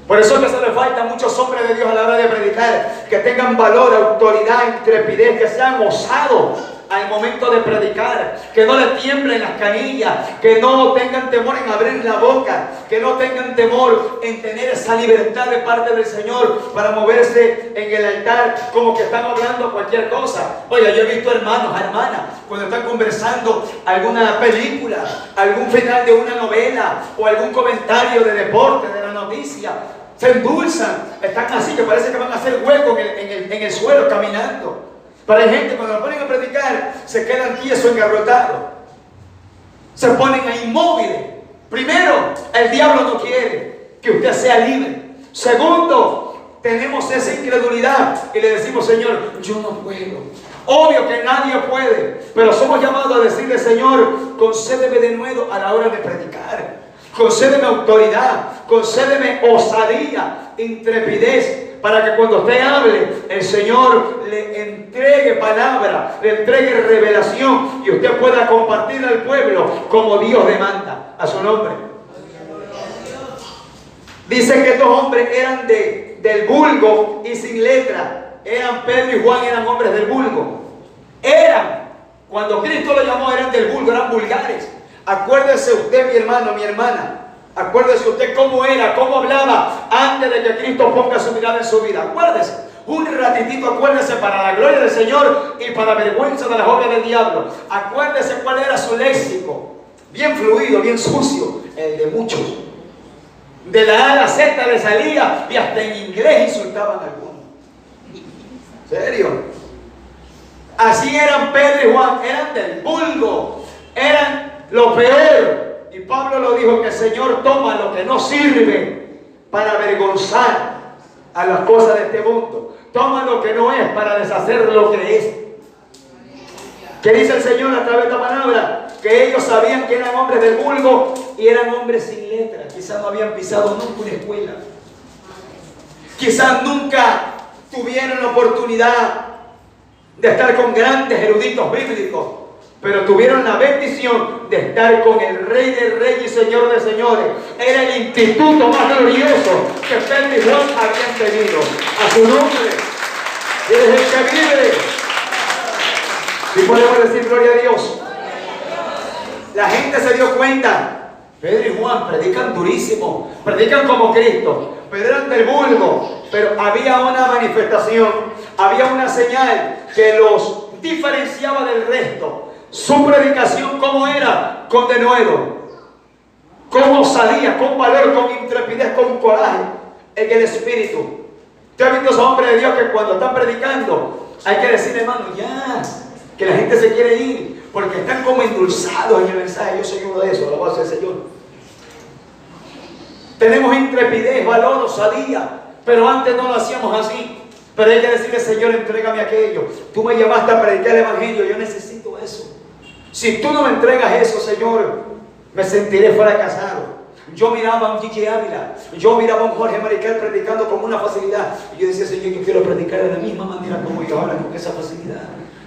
Por eso es que se le falta a muchos hombres de Dios a la hora de predicar, que tengan valor, autoridad, intrepidez, que sean osados al momento de predicar, que no le tiemblen las canillas, que no tengan temor en abrir la boca, que no tengan temor en tener esa libertad de parte del Señor para moverse en el altar como que están hablando cualquier cosa. Oye, yo he visto hermanos, hermanas, cuando están conversando alguna película, algún final de una novela o algún comentario de deporte, de la noticia, se endulzan, están así que parece que van a hacer hueco en el suelo caminando. Pero hay gente cuando lo ponen a predicar se quedan tiesos, engarrotados, se ponen a inmóviles. Primero, el diablo no quiere que usted sea libre. Segundo, tenemos esa incredulidad y le decimos, Señor, yo no puedo. Obvio que nadie puede, pero somos llamados a decirle, Señor, concédeme de nuevo a la hora de predicar. Concédeme autoridad, concédeme osadía, intrepidez, para que cuando usted hable, el Señor le entregue palabra, le entregue revelación y usted pueda compartir al pueblo como Dios demanda. A su nombre. Dice que estos hombres eran del vulgo y sin letra. Eran Pedro y Juan, eran hombres del vulgo. Cuando Cristo lo llamó, eran del vulgo, eran vulgares. Acuérdese usted, mi hermano, mi hermana. Acuérdese usted cómo era, cómo hablaba antes de que Cristo ponga su mirada en su vida. Acuérdese, un ratitito, acuérdese para la gloria del Señor y para la vergüenza de las obras del diablo. Acuérdese cuál era su léxico. Bien fluido, bien sucio, el de muchos. De la A a la Z le salía y hasta en inglés insultaban a algunos. ¿Serio? Así eran Pedro y Juan, eran del vulgo, eran lo peor. Y Pablo lo dijo, que el Señor toma lo que no sirve para avergonzar a las cosas de este mundo. Toma lo que no es para deshacer lo que es. ¿Qué dice el Señor a través de esta palabra? Que ellos sabían que eran hombres del vulgo y eran hombres sin letra. Quizás no habían pisado nunca una escuela. Quizás nunca tuvieron la oportunidad de estar con grandes eruditos bíblicos, pero tuvieron la bendición de estar con el Rey de Reyes y Señor de Señores. Era el instituto más glorioso que Pedro y Juan habían tenido. A su nombre. Él es el que vive. Y podemos decir gloria a Dios. La gente se dio cuenta. Pedro y Juan predican durísimo, predican como Cristo, pero eran del vulgo. Pero había una manifestación, había una señal que los diferenciaba del resto. Su predicación, ¿cómo era? Con denuedo, con osadía, con valor, con intrepidez, con coraje en el espíritu. ¿Usted ha visto a esos hombres de Dios que cuando están predicando hay que decir, hermano, ya, que la gente se quiere ir porque están como endulzados en el mensaje? Yo soy uno de esos, lo va a hacer el Señor. Tenemos intrepidez, valor, osadía, pero antes no lo hacíamos así. Pero hay que decirle, Señor, entrégame aquello. Tú me llamaste a predicar el evangelio, yo necesito eso. Si tú no me entregas eso, Señor, me sentiré fracasado. Yo miraba a un Quique Ávila, yo miraba a un Jorge Marical predicando con una facilidad. Y yo decía, Señor, yo quiero predicar de la misma manera como ellos hablan, con esa facilidad,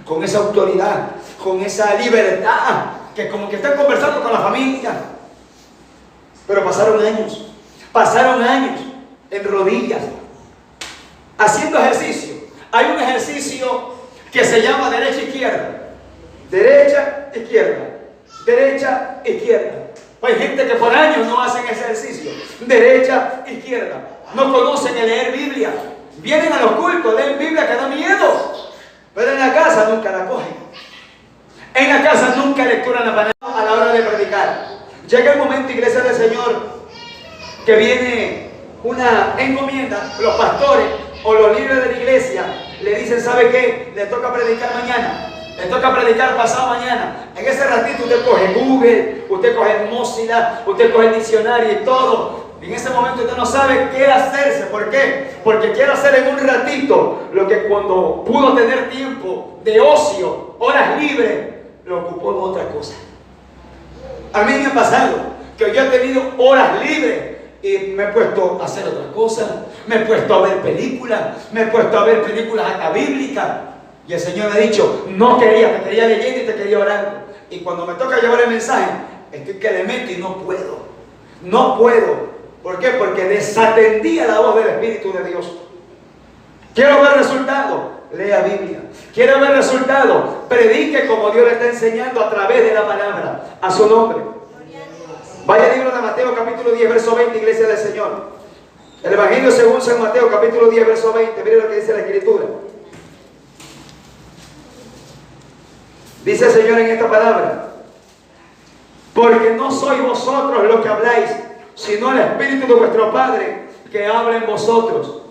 con esa autoridad, con esa libertad, que como que están conversando con la familia. Pero pasaron años en rodillas, haciendo ejercicio. Hay un ejercicio que se llama derecha-izquierda. Derecha, izquierda. Derecha, izquierda. Hay gente que por años no hacen ese ejercicio. Derecha, izquierda. No conocen el leer Biblia. Vienen a los cultos, leen Biblia que da miedo. Pero en la casa nunca la cogen. En la casa nunca lecturan la palabra a la hora de predicar. Llega el momento, iglesia del Señor, que viene una encomienda. Los pastores o los líderes de la iglesia le dicen, ¿sabe qué? Le toca predicar mañana. Le toca predicar pasado mañana. En ese ratito usted coge Google, usted coge Mozilla, usted coge el diccionario y todo. Y en ese momento usted no sabe qué hacerse. ¿Por qué? Porque quiere hacer en un ratito lo que cuando pudo tener tiempo de ocio, horas libres, lo ocupó en otra cosa. A mí me ha pasado que yo he tenido horas libres y me he puesto a hacer otras cosas. Me he puesto a ver películas, me he puesto a ver películas hasta bíblicas. Y el Señor me ha dicho, no quería, te quería leyendo y te quería orando. Y cuando me toca llevar el mensaje, estoy que le meto y no puedo. No puedo. ¿Por qué? Porque desatendía la voz del Espíritu de Dios. Quiero ver resultados. Lea Biblia. Quiero ver resultados. Predique como Dios le está enseñando a través de la palabra. A su nombre. Vaya al libro de Mateo capítulo 10, verso 20, iglesia del Señor. El Evangelio según San Mateo capítulo 10, verso 20. Mire lo que dice la Escritura. Dice el Señor en esta palabra: porque no sois vosotros los que habláis, sino el Espíritu de vuestro Padre que habla en vosotros.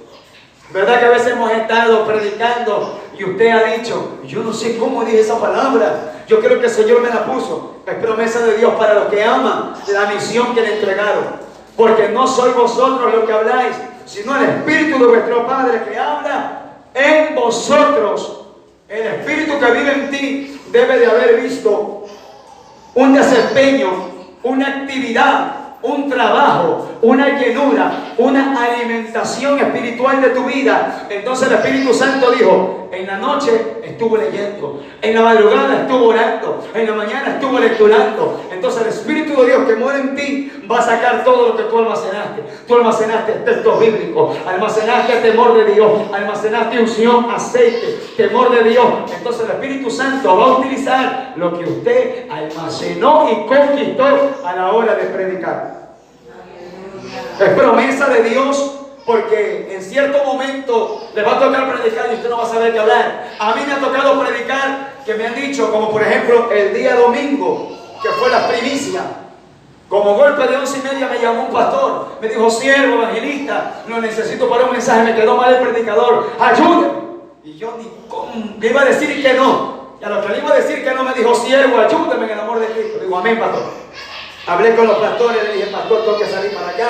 ¿Verdad que a veces hemos estado predicando y usted ha dicho, yo no sé cómo dije esa palabra, yo creo que el Señor me la puso? Es promesa de Dios para los que aman la misión que le entregaron. Porque no sois vosotros los que habláis, sino el Espíritu de vuestro Padre que habla en vosotros. El Espíritu que vive en ti debe de haber visto un desempeño, una actividad, un trabajo, una llenura, una alimentación espiritual de tu vida. Entonces el Espíritu Santo dijo: en la noche estuvo leyendo, en la madrugada estuvo orando, en la mañana estuvo lecturando. Entonces el Espíritu de Dios que mora en ti va a sacar todo lo que tú almacenaste. Tú almacenaste textos bíblicos, almacenaste temor de Dios, almacenaste unción, aceite, temor de Dios. Entonces el Espíritu Santo va a utilizar lo que usted almacenó y conquistó a la hora de predicar. Es promesa de Dios, porque en cierto momento le va a tocar predicar y usted no va a saber qué hablar. A mí me ha tocado predicar que me han dicho, como por ejemplo el día domingo, que fue la primicia. Como golpe de 11:30 me llamó un pastor, me dijo: siervo, evangelista, lo necesito para un mensaje, me quedó mal el predicador, ayúdame. Y yo le iba a decir que no, y a lo que le iba a decir que no me dijo: siervo, ayúdame en el amor de Cristo. Digo: amén, pastor. Hablé con los pastores, le dije: pastor, tengo que salir para acá.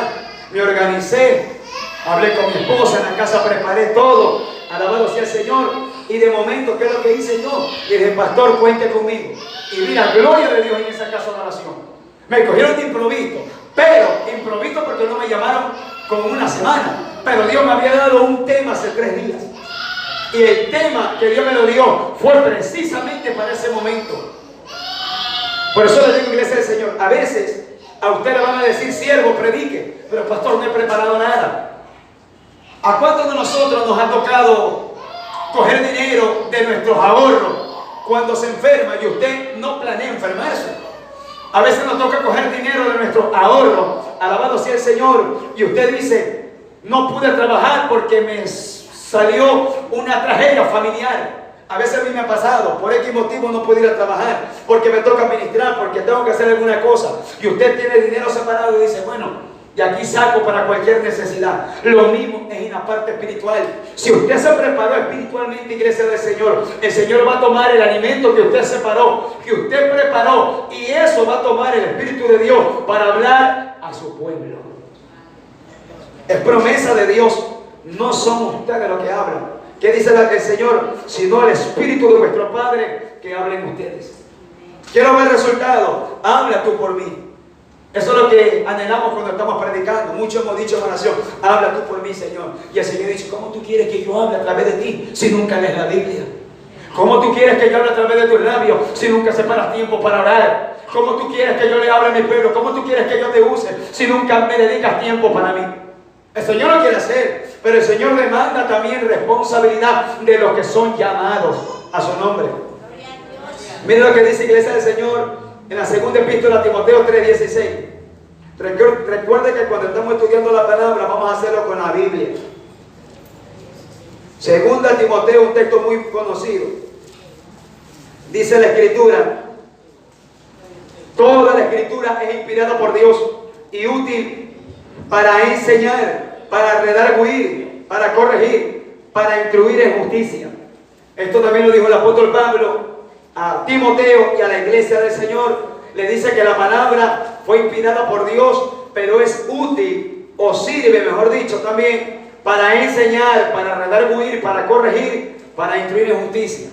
Me organicé, hablé con mi esposa, en la casa preparé todo, alabado sea el Señor. Y de momento, ¿qué es lo que hice yo? Le dije: pastor, cuente conmigo. Y mira, gloria de Dios en esa casa de oración. Me cogieron de improviso, pero improviso porque no me llamaron con una semana. Pero Dios me había dado un tema hace 3 días. Y el tema que Dios me lo dio fue precisamente para ese momento. Por eso le digo, iglesia del Señor, a veces a usted le van a decir: siervo, predique, pero pastor, no he preparado nada. ¿A cuántos de nosotros nos ha tocado coger dinero de nuestros ahorros cuando se enferma y usted no planea enfermarse? A veces nos toca coger dinero de nuestros ahorros, alabado sea el Señor, y usted dice: no pude trabajar porque me salió una tragedia familiar. A veces a mí me ha pasado, por X motivo no puedo ir a trabajar, porque me toca administrar, porque tengo que hacer alguna cosa. Y usted tiene dinero separado y dice: bueno, de aquí saco para cualquier necesidad. Lo mismo es en la parte espiritual. Si usted se preparó espiritualmente, iglesia del Señor, el Señor va a tomar el alimento que usted separó, que usted preparó, y eso va a tomar el Espíritu de Dios para hablar a su pueblo. Es promesa de Dios. No somos ustedes los que hablan. ¿Qué dice el Señor? Sino el Espíritu de vuestro Padre que hablen ustedes. Quiero ver resultados. Habla tú por mí. Eso es lo que anhelamos cuando estamos predicando. Muchos hemos dicho en oración: habla tú por mí, Señor. Y el Señor dice: ¿cómo tú quieres que yo hable a través de ti si nunca lees la Biblia? ¿Cómo tú quieres que yo hable a través de tus labios si nunca separas tiempo para orar? ¿Cómo tú quieres que yo le hable a mi pueblo? ¿Cómo tú quieres que yo te use si nunca me dedicas tiempo para mí? El Señor lo quiere hacer, pero el Señor demanda también responsabilidad de los que son llamados a su nombre. Mira lo que dice iglesia del Señor en la segunda epístola a Timoteo 3:16. Recuerde que cuando estamos estudiando la palabra vamos a hacerlo con la Biblia. Segunda Timoteo, un texto muy conocido. Dice la Escritura: toda la Escritura es inspirada por Dios y útil para enseñar, para redarguir, para corregir, para instruir en justicia. Esto también lo dijo el apóstol Pablo a Timoteo y a la iglesia del Señor. Le dice que la palabra fue inspirada por Dios, pero es útil, o sirve, mejor dicho, también para enseñar, para redarguir, para corregir, para instruir en justicia.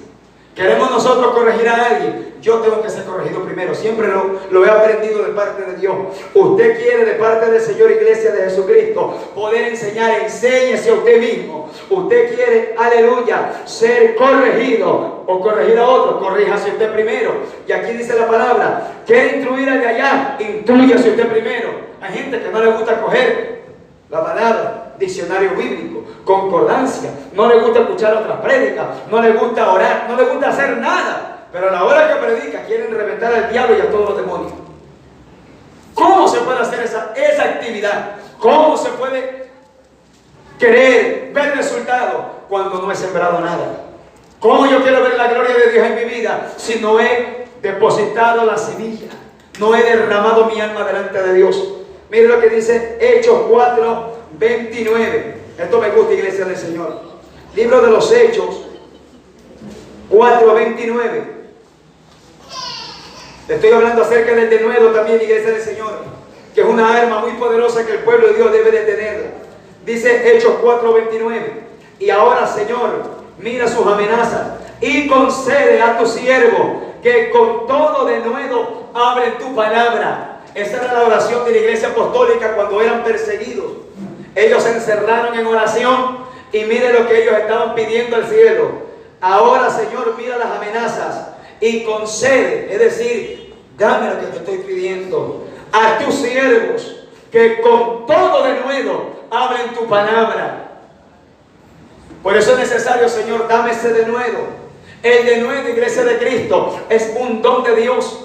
¿Queremos nosotros corregir a alguien? Yo tengo que ser corregido primero. Siempre lo he aprendido de parte de Dios. Usted quiere de parte del Señor, iglesia de Jesucristo, poder enseñar, enséñese a usted mismo. Usted quiere, aleluya, ser corregido o corregir a otro, corríjase usted primero. Y aquí dice la palabra: quiere instruir al de allá, instrúyase usted primero. Hay gente que no le gusta coger la palabra, diccionario bíblico, concordancia, no le gusta escuchar otras prédicas, no le gusta orar, no le gusta hacer nada, pero a la hora que predica quieren reventar al diablo y a todos los demonios. ¿Cómo se puede hacer esa actividad? ¿Cómo se puede querer ver resultados cuando no he sembrado nada? ¿Cómo yo quiero ver la gloria de Dios en mi vida si no he depositado la semilla? No he derramado mi alma delante de Dios. Mire lo que dice Hechos 4:29. Esto me gusta, iglesia del Señor. Libro de los Hechos 4:29. Le estoy hablando acerca del denuedo también, iglesia del Señor, que es una arma muy poderosa que el pueblo de Dios debe de tener. Dice Hechos 4:29. Y ahora, Señor, mira sus amenazas y concede a tu siervo que con todo denuedo hable tu palabra. Esa era la oración de la iglesia apostólica cuando eran perseguidos. Ellos se encerraron en oración y mire lo que ellos estaban pidiendo al cielo. Ahora, Señor, mira las amenazas y concede, es decir, dame lo que te estoy pidiendo, a tus siervos que con todo denuedo hablen tu palabra. Por eso es necesario, Señor, dame ese denuedo. El denuedo, iglesia de Cristo, es un don de Dios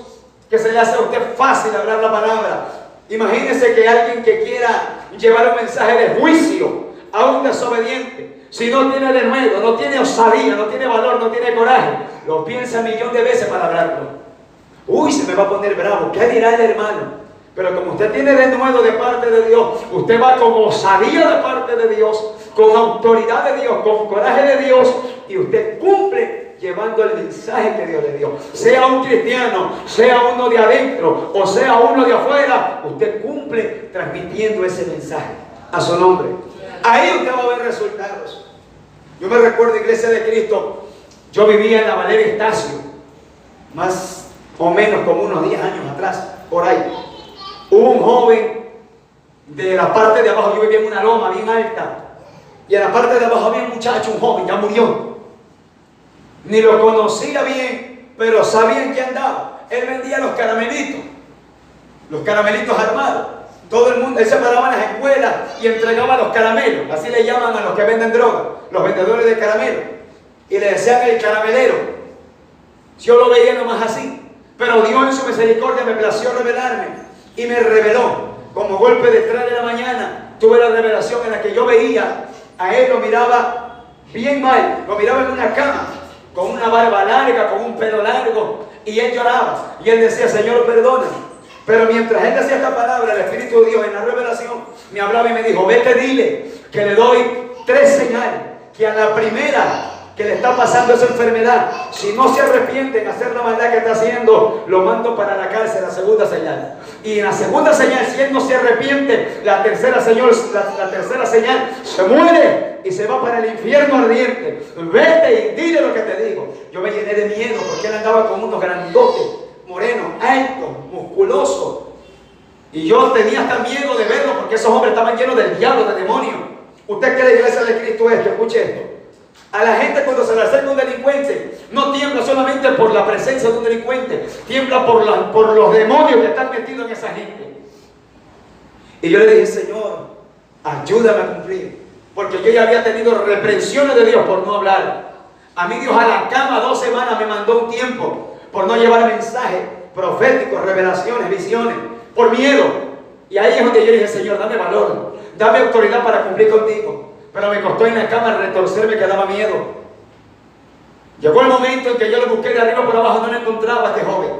que se le hace a usted fácil hablar la palabra. Imagínese que alguien que quiera llevar un mensaje de juicio a un desobediente, si no tiene denuedo, no tiene osadía, no tiene valor, no tiene coraje, lo piensa 1.000.000 de veces para hablarlo. Uy, se me va a poner bravo, ¿qué dirá el hermano? Pero como usted tiene denuedo de parte de Dios, usted va con osadía de parte de Dios, con autoridad de Dios, con coraje de Dios, y usted cumple llevando el mensaje que Dios le dio. Sea un cristiano, sea uno de adentro o sea uno de afuera, usted cumple transmitiendo ese mensaje a su nombre. Ahí usted va a ver resultados. Yo me recuerdo, iglesia de Cristo, yo vivía en la Valeria Estacio, más o menos como unos 10 años atrás, por ahí. Hubo un joven de la parte de abajo, yo vivía en una loma bien alta, y en la parte de abajo había un muchacho, un joven, ya murió. Ni lo conocía bien, pero sabía en qué andaba. Él vendía los caramelitos armados. Todo el mundo, él se paraba en las escuelas y entregaba los caramelos, así le llaman a los que venden droga, los vendedores de caramelos. Y le decían el caramelero. Yo lo veía nomás así, pero Dios en su misericordia me plació revelarme y me reveló. Como golpe de 3 de la mañana, tuve la revelación en la que yo veía a él, lo miraba bien mal, lo miraba en una cama, con una barba larga, con un pelo largo, y él lloraba, y él decía, Señor, perdóname. Pero mientras él decía esta palabra, el Espíritu de Dios en la revelación me hablaba y me dijo, vete, dile que le doy 3 señales, que a la primera que le está pasando esa enfermedad, si no se arrepiente en hacer la maldad que está haciendo, lo mando para la cárcel, la segunda señal. Y en la segunda señal, si él no se arrepiente, la tercera señal se muere y se va para el infierno ardiente. Vete y dile lo que te digo. Yo me llené de miedo porque él andaba con unos grandotes, morenos, altos, musculosos. Y yo tenía hasta miedo de verlo porque esos hombres estaban llenos del diablo, de demonios. Usted que la iglesia de Cristo esto, escuche esto. A la gente cuando se le acerca un delincuente, no tiembla solamente por la presencia de un delincuente, tiembla por los demonios que están metidos en esa gente. Y yo le dije, Señor, ayúdame a cumplir, porque yo ya había tenido reprensiones de Dios por no hablar. A mí Dios a la cama 2 semanas me mandó un tiempo por no llevar mensajes proféticos, revelaciones, visiones, por miedo. Y ahí es donde yo dije, Señor, dame valor, dame autoridad para cumplir contigo. Pero me costó en la cama retorcerme, que daba miedo. Llegó el momento en que yo lo busqué de arriba por abajo, no lo encontraba a este joven.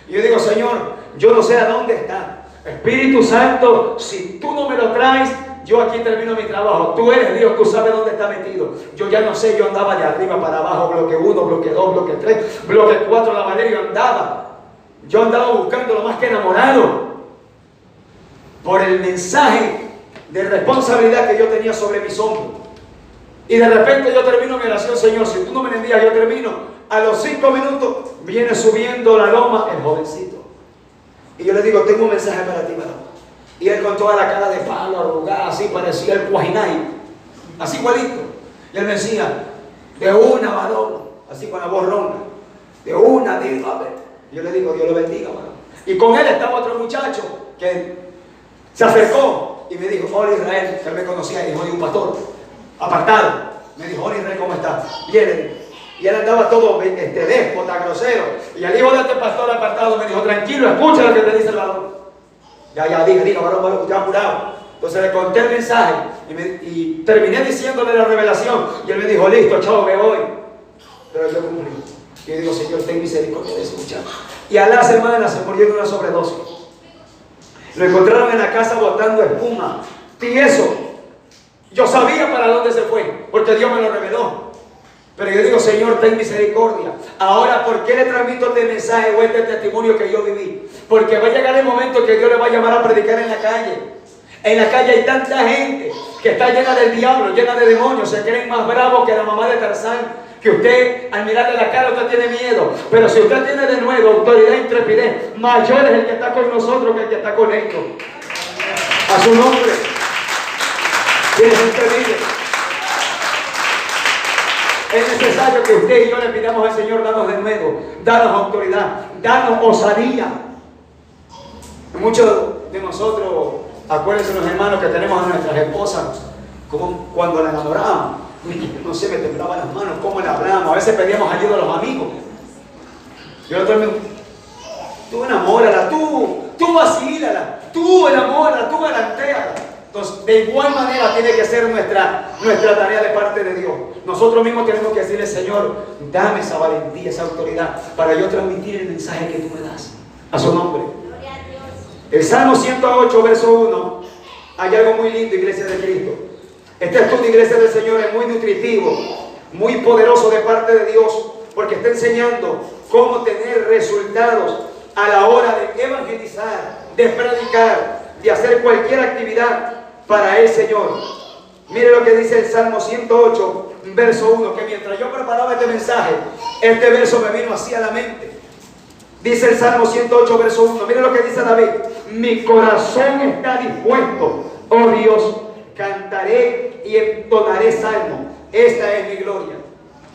Y yo digo, Señor, yo no sé a dónde está. Espíritu Santo, si tú no me lo traes, yo aquí termino mi trabajo. Tú eres Dios, tú sabes dónde está metido. Yo ya no sé, yo andaba de arriba para abajo, bloque 1, bloque 2, bloque 3, bloque 4, la Valeria, yo andaba buscando lo más que enamorado por el mensaje de responsabilidad que yo tenía sobre mis hombros. Y de repente yo termino mi oración, Señor, si tú no me envías, yo termino. A los 5 minutos viene subiendo la loma el jovencito. Y yo le digo, tengo un mensaje para ti, varón. Y él con toda la cara de palo, arrugada, así parecía el Cuajinay, así igualito. Y él me decía, de una, varón, así con la voz ronca, de una, dígame. Y yo le digo, Dios lo bendiga, varón. Y con él estaba otro muchacho que se acercó y me dijo, hola Israel, que él me conocía, hijo de un pastor, apartado. Me dijo, hola Israel, ¿cómo estás? Bien. Y él andaba todo déspota, grosero. Y al hijo de este pastor apartado me dijo, tranquilo, escucha lo que te dice el varón. Ya, diga, varón, ya apurado. Entonces le conté el mensaje y terminé diciéndole la revelación. Y él me dijo, listo, chao, me voy. Pero yo cumplí. Y yo digo, Señor, ten misericordia de ese muchacho. Y a la semana se murió de una sobredosis. Lo encontraron en la casa botando espuma. Y eso, yo sabía para dónde se fue, porque Dios me lo reveló. Pero yo digo, Señor, ten misericordia. Ahora, ¿por qué le transmito este mensaje o este testimonio que yo viví? Porque va a llegar el momento que Dios le va a llamar a predicar en la calle. En la calle hay tanta gente que está llena del diablo, llena de demonios, se creen más bravos que la mamá de Tarzán, que usted al mirarle la cara usted tiene miedo. Pero si usted tiene de nuevo autoridad e intrepidez, mayor es el que está con nosotros que el que está con ellos. A su nombre. Tiene gente vive. Es necesario que usted y yo le pidamos al Señor, danos de nuevo, danos autoridad, danos osadía. Muchos de nosotros, acuérdense los hermanos que tenemos a nuestras esposas, como cuando las enamorábamos, no sé, me temblaban las manos, cómo le hablábamos, a veces pedíamos ayuda a los amigos. Yo le digo, tú enamórala, tú vacílala, tú enamórala, tú galantéala. Entonces, de igual manera tiene que ser nuestra tarea de parte de Dios. Nosotros mismos tenemos que decirle, Señor, dame esa valentía, esa autoridad, para yo transmitir el mensaje que tú me das. A su nombre. El Salmo 108, verso 1, hay algo muy lindo, iglesia de Cristo. Este estudio, iglesia del Señor, es muy nutritivo, muy poderoso de parte de Dios, porque está enseñando cómo tener resultados a la hora de evangelizar, de predicar, de hacer cualquier actividad para el Señor. Mire lo que dice el Salmo 108, verso 1, que mientras yo preparaba este mensaje, este verso me vino así a la mente. Dice el Salmo 108, verso 1, mire lo que dice David: mi corazón está dispuesto, oh Dios, cantaré y entonaré salmo, esta es mi gloria.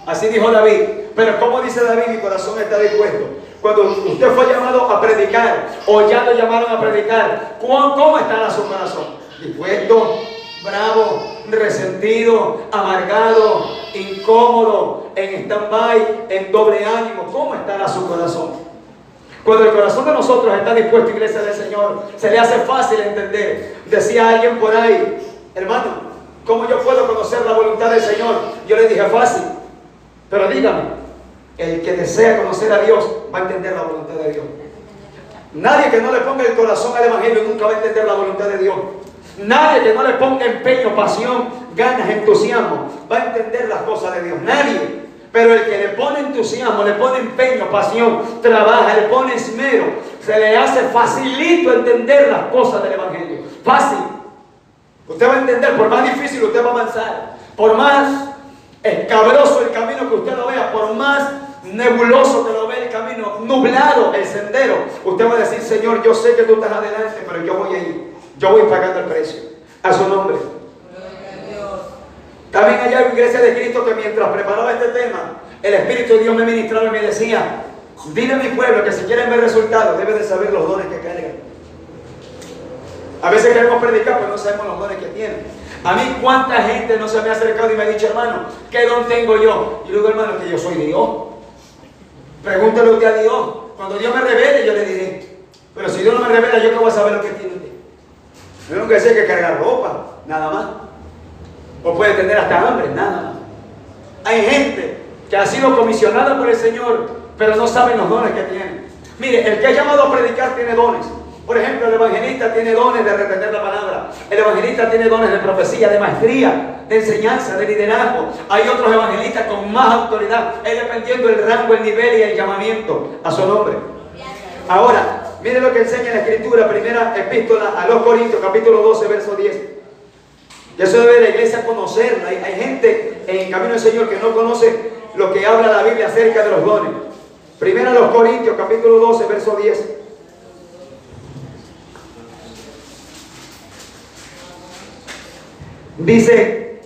Así dijo David. Pero ¿cómo dice David, mi corazón está dispuesto? Cuando usted fue llamado a predicar, o ya lo llamaron a predicar, ¿cómo está su corazón? Dispuesto, bravo, resentido, amargado, incómodo, en stand-by, en doble ánimo. ¿Cómo estará su corazón? Cuando el corazón de nosotros está dispuesto, iglesia del Señor, se le hace fácil entender. Decía alguien por ahí, hermano, ¿cómo yo puedo conocer la voluntad del Señor? Yo le dije, fácil. Pero dígame, el que desea conocer a Dios va a entender la voluntad de Dios. Nadie que no le ponga el corazón al Evangelio nunca va a entender la voluntad de Dios. Nadie que no le ponga empeño, pasión, ganas, entusiasmo, va a entender las cosas de Dios. Nadie. Pero el que le pone entusiasmo, le pone empeño, pasión, trabaja, le pone esmero, se le hace facilito entender las cosas del Evangelio. Fácil. Usted va a entender, por más difícil usted va a avanzar, por más escabroso el camino que usted lo vea, por más nebuloso que lo vea el camino, nublado el sendero, usted va a decir, Señor, yo sé que tú estás adelante, pero yo voy a ir, yo voy pagando el precio. A su nombre. También allá en la iglesia de Cristo, que mientras preparaba este tema, el Espíritu de Dios me ministraba y me decía, dile a mi pueblo que si quieren ver resultados, deben de saber los dones que cargan. A veces queremos predicar, pero no sabemos los dones que tienen. A mí, ¿cuánta gente no se me ha acercado y me ha dicho, hermano, qué don tengo yo? Y luego, hermano, que yo soy Dios. Pregúntale usted a Dios. Cuando Dios me revele, yo le diré. Pero si Dios no me revela, ¿yo qué voy a saber lo que tiene usted? Yo no que sé que cargar ropa, nada más. O puede tener hasta hambre, nada más. Hay gente que ha sido comisionada por el Señor, pero no saben los dones que tiene. Mire, el que es llamado a predicar tiene dones. Por ejemplo, el evangelista tiene dones de retener la palabra. El evangelista tiene dones de profecía, de maestría, de enseñanza, de liderazgo. Hay otros evangelistas con más autoridad, es dependiendo del rango, el nivel y el llamamiento a su nombre. Ahora, mire lo que enseña la Escritura, primera epístola a los Corintios, capítulo 12, verso 10. Y eso debe la iglesia conocerla. Hay gente en el camino del Señor que no conoce lo que habla la Biblia acerca de los dones. Primera a los Corintios, capítulo 12, verso 10. Dice,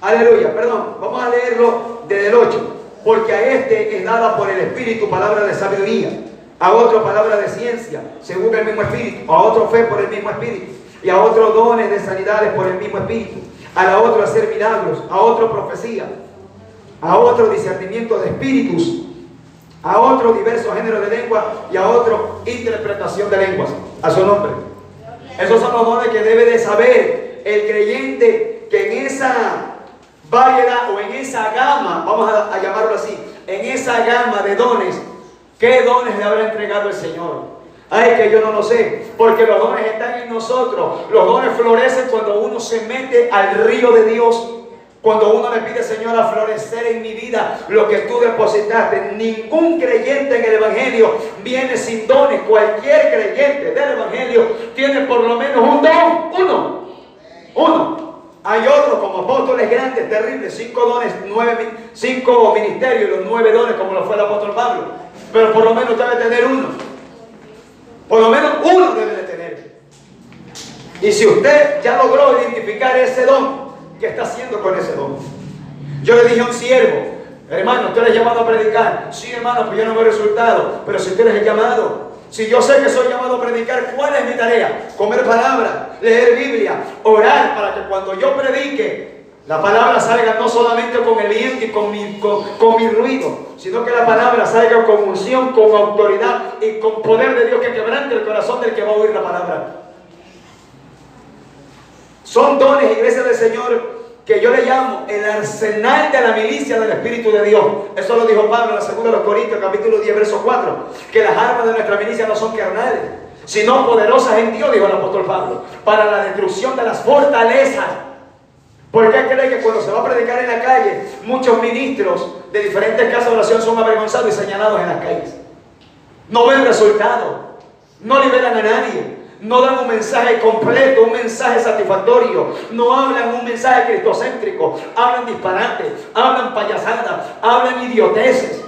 aleluya, perdón, vamos a leerlo desde el 8. Porque a este es dada por el Espíritu palabra de sabiduría, a otro palabra de ciencia, según el mismo Espíritu, a otro fe por el mismo Espíritu, y a otros dones de sanidades por el mismo Espíritu, a la otro hacer milagros, a otro profecía, a otro discernimiento de espíritus, a otro diversos géneros de lengua y a otro interpretación de lenguas. A su nombre. Esos son los dones que debe de saber el creyente, que en esa variedad o en esa gama, vamos a llamarlo así, en esa gama de dones, ¿qué dones le habrá entregado el Señor? Ay, que yo no lo sé, porque los dones están en nosotros. Los dones florecen cuando uno se mete al río de Dios. Cuando uno le pide, Señor, a florecer en mi vida lo que tú depositaste. Ningún creyente en el Evangelio viene sin dones. Cualquier creyente del Evangelio tiene por lo menos un don. Uno. Hay otros como apóstoles grandes, terribles, 5 dones, 5 ministerios, los 9 dones, como lo fue el apóstol Pablo. Pero por lo menos debe tener uno. Por lo menos uno debe de tener. Y si usted ya logró identificar ese don, ¿qué está haciendo con ese don? Yo le dije a un siervo, hermano, ¿usted es llamado a predicar? Sí, hermano, pues yo no veo resultado. Pero si usted es el llamado, si yo sé que soy llamado a predicar, ¿cuál es mi tarea? Comer palabra, leer Biblia, orar, para que cuando yo predique, la palabra salga no solamente con el viento y con mi ruido, sino que la palabra salga con unción, con autoridad y con poder de Dios que quebrante el corazón del que va a oír la palabra. Son dones, iglesia del Señor, que yo le llamo el arsenal de la milicia del Espíritu de Dios. Eso lo dijo Pablo en la 2 de los Corintios, capítulo 10, verso 4. Que las armas de nuestra milicia no son carnales, sino poderosas en Dios, dijo el apóstol Pablo, para la destrucción de las fortalezas. ¿Por qué cree que cuando se va a predicar en la calle, muchos ministros de diferentes casas de oración son avergonzados y señalados en las calles? No ven resultado, no liberan a nadie, no dan un mensaje completo, un mensaje satisfactorio, no hablan un mensaje cristocéntrico, hablan disparates, hablan payasadas, hablan idioteces,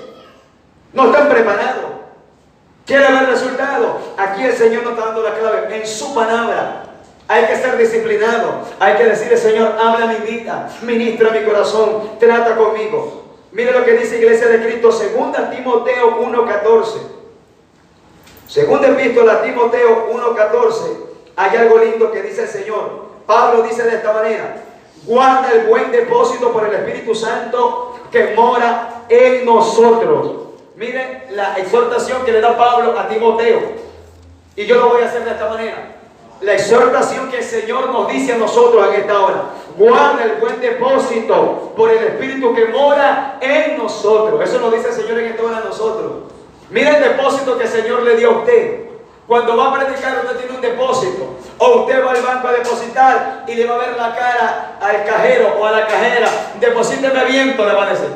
no están preparados. ¿Quiere ver resultado? Aquí el Señor nos está dando la clave, en su palabra. Hay que ser disciplinado, hay que decirle, Señor, habla mi vida, ministra mi corazón, trata conmigo. Mire lo que dice Iglesia de Cristo, 2 Timoteo 1:14. Segunda epístola a Timoteo 1:14. Hay algo lindo que dice el Señor. Pablo dice de esta manera: guarda el buen depósito por el Espíritu Santo que mora en nosotros. Miren la exhortación que le da Pablo a Timoteo. Y yo lo voy a hacer de esta manera. La exhortación que el Señor nos dice a nosotros en esta hora: guarda el buen depósito por el Espíritu que mora en nosotros. Eso nos dice el Señor en esta hora a nosotros. Mira el depósito que el Señor le dio a usted. Cuando va a predicar, usted tiene un depósito. O usted va al banco a depositar y le va a ver la cara al cajero o a la cajera: deposíteme viento, le va a decir.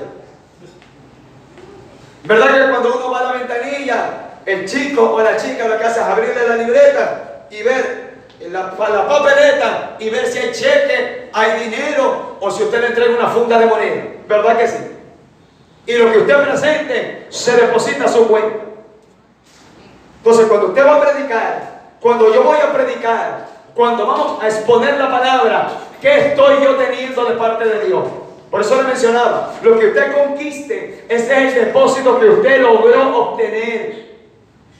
¿Verdad que cuando uno va a la ventanilla, el chico o la chica lo que hace es abrirle la libreta y ver la papeleta y ver si hay cheque, hay dinero, o si usted le entrega una funda de moneda? ¿Verdad que sí? Y lo que usted presente se deposita a su cuenta. Entonces, cuando usted va a predicar, cuando yo voy a predicar, cuando vamos a exponer la palabra, ¿qué estoy yo teniendo de parte de Dios? Por eso le mencionaba, lo que usted conquiste, ese es el depósito que usted logró obtener.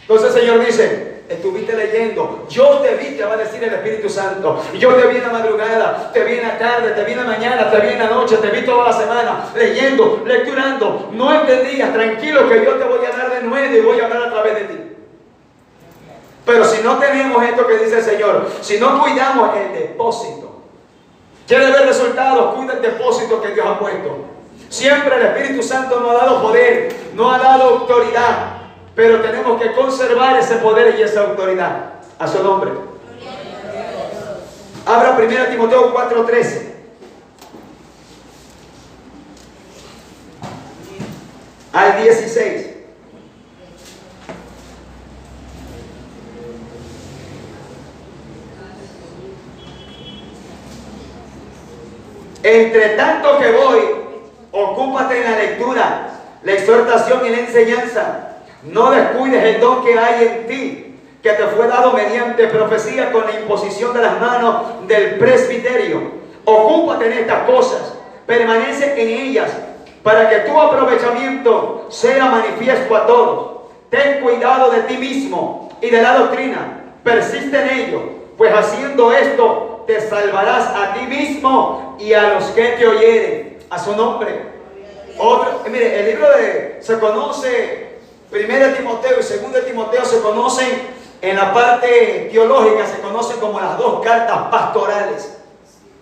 Entonces el Señor dice: estuviste leyendo, yo te vi, te va a decir el Espíritu Santo. Yo te vi en la madrugada, te vi en la tarde, te vi en la mañana, te vi en la noche, te vi toda la semana, leyendo, lecturando. No entendías, tranquilo que yo te voy a dar de nuevo y voy a hablar a través de ti. Pero si no tenemos esto que dice el Señor, si no cuidamos el depósito, quiere ver resultados, cuida el depósito que Dios ha puesto. Siempre el Espíritu Santo nos ha dado poder, nos ha dado autoridad, pero tenemos que conservar ese poder y esa autoridad. A su nombre. Abra 1 Timoteo 4:13 al 16. Entre tanto que voy, ocúpate en la lectura, la exhortación y la enseñanza. No descuides el don que hay en ti, que te fue dado mediante profecía con la imposición de las manos del presbiterio. Ocúpate en estas cosas, permanece en ellas, para que tu aprovechamiento sea manifiesto a todos. Ten cuidado de ti mismo y de la doctrina, persiste en ello, pues haciendo esto te salvarás a ti mismo y a los que te oyeren. A su nombre. Mire, el libro se conoce, 1 Timoteo y 2 Timoteo se conocen en la parte teológica, se conocen como las dos cartas pastorales,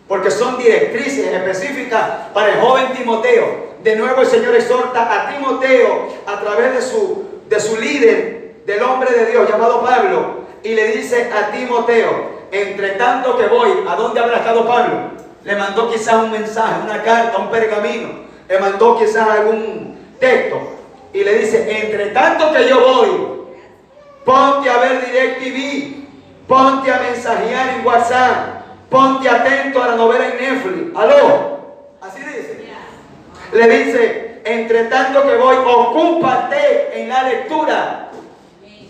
porque son directrices específicas para el joven Timoteo. De nuevo el Señor exhorta a Timoteo a través de su líder, del hombre de Dios llamado Pablo, y le dice a Timoteo: entre tanto que voy. ¿A dónde habrá estado Pablo? le mandó quizás un mensaje, una carta, un pergamino, le mandó quizás algún texto y le dice, entre tanto que yo voy, ponte a ver DirecTV, ponte a mensajear en WhatsApp, ponte atento a la novela en Netflix. ¿Aló? Así dice. Le dice, entre tanto que voy, ocúpate en la lectura.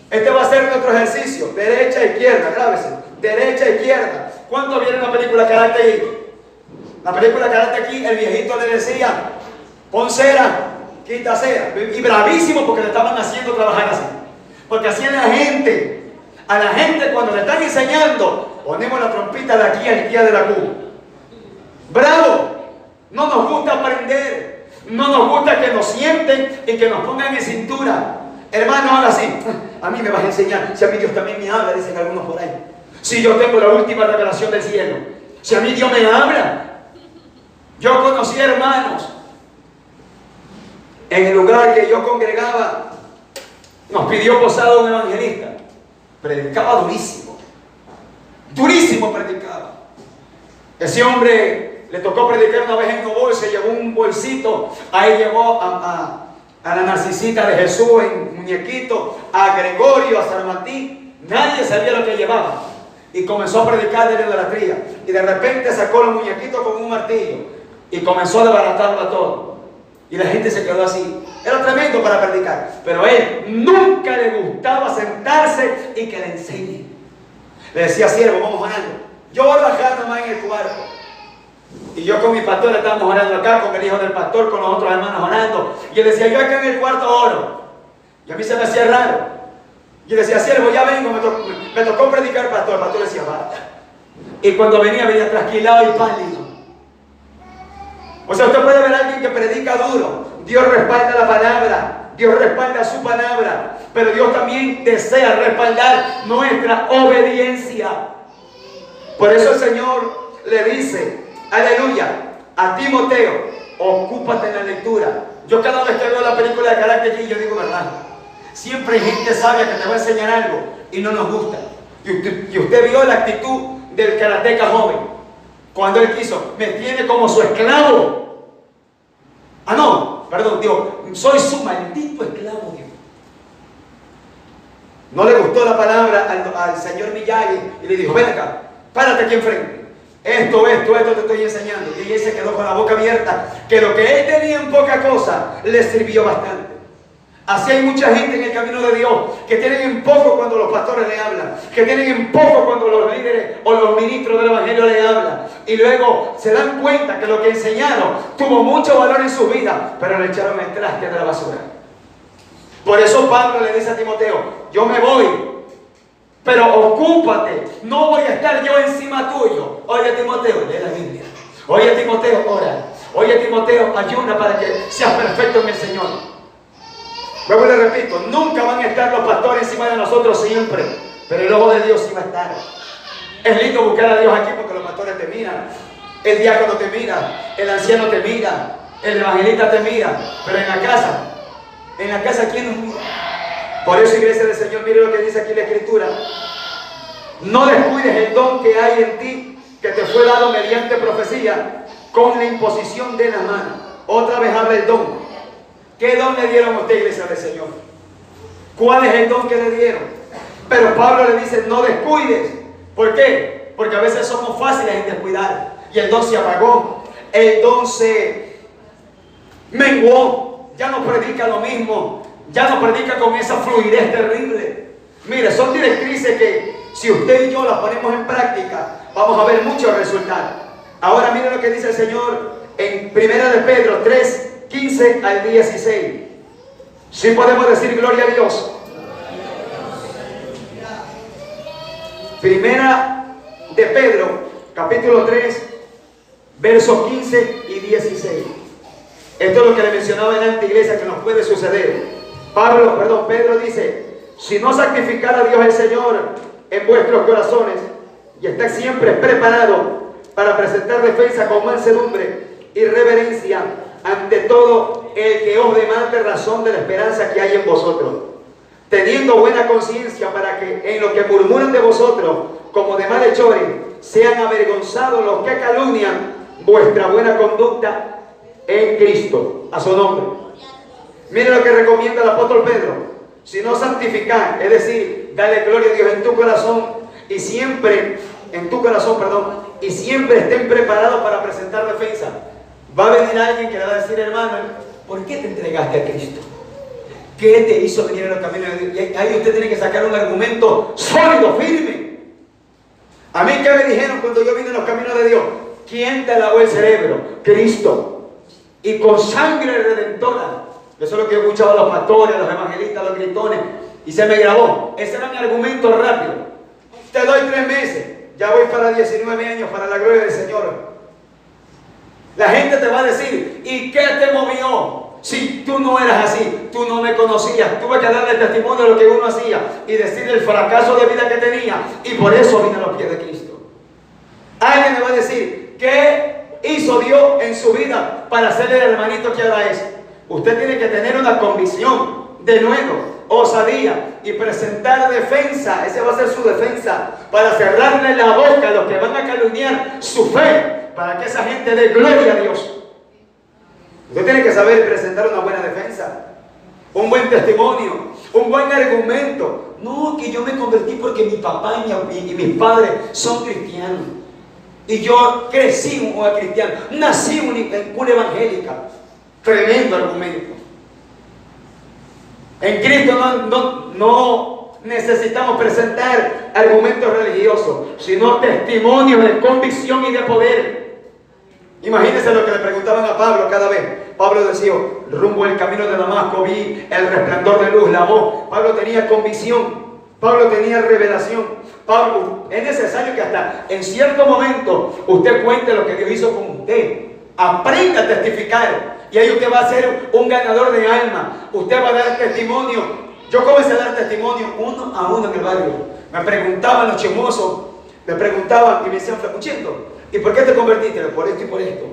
Este va a ser nuestro ejercicio, derecha, izquierda, grábese, derecha, izquierda. ¿Cuántos vieron la película Karate Kid? La película Karate Kid, el viejito le decía, pon cera, quita cera. Y bravísimo porque le estaban haciendo trabajar así. Porque así a la gente cuando le están enseñando, ponemos la trompita de aquí al día de la Q. ¡Bravo! No nos gusta aprender, no nos gusta que nos sienten y que nos pongan en cintura. Hermano, ahora sí, a mí me vas a enseñar. Si a mí Dios también me habla, dicen algunos por ahí. Si yo tengo la última revelación del cielo. Si a mí Dios me habla. Yo conocí hermanos. En el lugar que yo congregaba, nos pidió posada un evangelista. Predicaba durísimo. Durísimo predicaba. Ese hombre le tocó predicar una vez en Novo, se llevó un bolsito. Ahí llevó a la Narcisita de Jesús en muñequito, a Gregorio, a San Martín. Nadie sabía lo que llevaba. Y comenzó a predicar de la idolatría. Y de repente sacó los muñequitos con un martillo y comenzó a desbaratarlo a todo. Y la gente se quedó así. Era tremendo para predicar. Pero a él nunca le gustaba sentarse y que le enseñe. Le decía, siervo, vamos orando. Yo voy a bajar nomás en el cuarto. Y yo con mi pastor estábamos orando acá, con el hijo del pastor, con los otros hermanos orando. Y él decía, yo acá en el cuarto oro. Y a mí se me hacía raro. Y él decía, siervo, ya vengo, me tocó predicar pastor. El pastor le decía, vaya. Y cuando venía trasquilado y pálido. O sea, usted puede ver a alguien que predica duro. Dios respalda la palabra. Dios respalda su palabra. Pero Dios también desea respaldar nuestra obediencia. Por eso el Señor le dice, aleluya, a Timoteo, ocúpate en la lectura. Yo cada vez que veo la película de Karate Kid, yo digo, verdad, siempre hay gente sabia que te va a enseñar algo y no nos gusta. Y usted vio la actitud del karateca joven. Cuando él quiso, me tiene como su esclavo. Ah, no, perdón, Dios, soy su maldito esclavo, Dios. No le gustó la palabra al señor Miyagi y le dijo, ven acá, párate aquí enfrente. Esto te estoy enseñando. Y él se quedó con la boca abierta, que lo que él tenía en poca cosa le sirvió bastante. Así hay mucha gente en el camino de Dios que tienen en poco cuando los pastores le hablan, que tienen en poco cuando los líderes o los ministros del evangelio le hablan, y luego se dan cuenta que lo que enseñaron tuvo mucho valor en su vida, pero le echaron el traste de la basura. Por eso Pablo le dice a Timoteo, yo me voy, pero ocúpate, no voy a estar yo encima tuyo. Oye Timoteo, lee la Biblia. Oye Timoteo, ora. Oye Timoteo, ayuna para que seas perfecto en el Señor. Luego le repito, nunca van a estar los pastores encima de nosotros siempre, pero el ojo de Dios sí va a estar. Es lindo buscar a Dios aquí porque los pastores te miran, el diácono te mira, el anciano te mira, el evangelista te mira, pero en la casa ¿quién nos mira? Por eso, iglesia del Señor, mire lo que dice aquí la Escritura. No descuides el don que hay en ti, que te fue dado mediante profecía, con la imposición de la mano. Otra vez habla el don. ¿Qué don le dieron a usted, iglesia del Señor? ¿Cuál es el don que le dieron? Pero Pablo le dice, no descuides. ¿Por qué? Porque a veces somos fáciles en descuidar. Y el don se apagó. El don se menguó. Ya no predica lo mismo. Ya no predica con esa fluidez terrible. Mire, son directrices que si usted y yo las ponemos en práctica, vamos a ver muchos resultados. Ahora mire lo que dice el Señor en 1 de Pedro 3, 15 al 16. Sí podemos decir gloria a Dios. Primera de Pedro, capítulo 3, versos 15 y 16. Esto es lo que le mencionaba en la antigua iglesia que nos puede suceder. Pedro dice, si no sacrificar a Dios el Señor en vuestros corazones y estar siempre preparado para presentar defensa con mansedumbre y reverencia ante todo el que os demande razón de la esperanza que hay en vosotros, teniendo buena conciencia para que en lo que murmuran de vosotros como de malhechores sean avergonzados los que calumnian vuestra buena conducta en Cristo, a su nombre. Mire lo que recomienda el apóstol Pedro. Si no santificar, es decir, dale gloria a Dios en tu corazón y siempre, y siempre estén preparados para presentar defensa. Va a venir alguien que le va a decir, hermano, ¿por qué te entregaste a Cristo? ¿Qué te hizo venir a los caminos de Dios? Y ahí usted tiene que sacar un argumento sólido, firme. A mí, ¿qué me dijeron cuando yo vine a los caminos de Dios? ¿Quién te lavó el cerebro? Cristo. Y con sangre redentora. Eso es lo que yo escuchaba a los pastores, a los evangelistas, a los gritones. Y se me grabó. Ese era mi argumento rápido. Te doy 3 meses. Ya voy para 19 años, para la gloria del Señor. La gente te va a decir, ¿y qué te movió? Si tú no eras así, tú no me conocías, tuve que darle testimonio de lo que uno hacía y decir el fracaso de vida que tenía, y por eso vine a los pies de Cristo. Alguien me va a decir, ¿qué hizo Dios en su vida para hacerle el hermanito que ahora es? Usted tiene que tener una convicción, de nuevo, osadía, y presentar defensa. Esa va a ser su defensa, para cerrarle la boca a los que van a calumniar su fe, para que esa gente dé gloria a Dios. Usted tiene que saber presentar una buena defensa, un buen testimonio, un buen argumento. No, que yo me convertí porque mi papá y mis padres son cristianos. Y yo crecí un cristiano, nací en una evangélica. Tremendo argumento. En Cristo no necesitamos presentar argumentos religiosos, sino testimonios de convicción y de poder. Imagínense lo que le preguntaban a Pablo cada vez. Pablo decía, rumbo al camino de Damasco vi el resplandor de luz, la voz. Pablo tenía convicción, Pablo tenía revelación. Pablo, es necesario que hasta en cierto momento usted cuente lo que Dios hizo con usted. Aprenda a testificar y ahí usted va a ser un ganador de alma. Usted va a dar testimonio. Yo comencé a dar testimonio uno a uno en el barrio. Me preguntaban los chismosos, me preguntaban y me decían, flacuchito, ¿y por qué te convertiste? Por esto y por esto.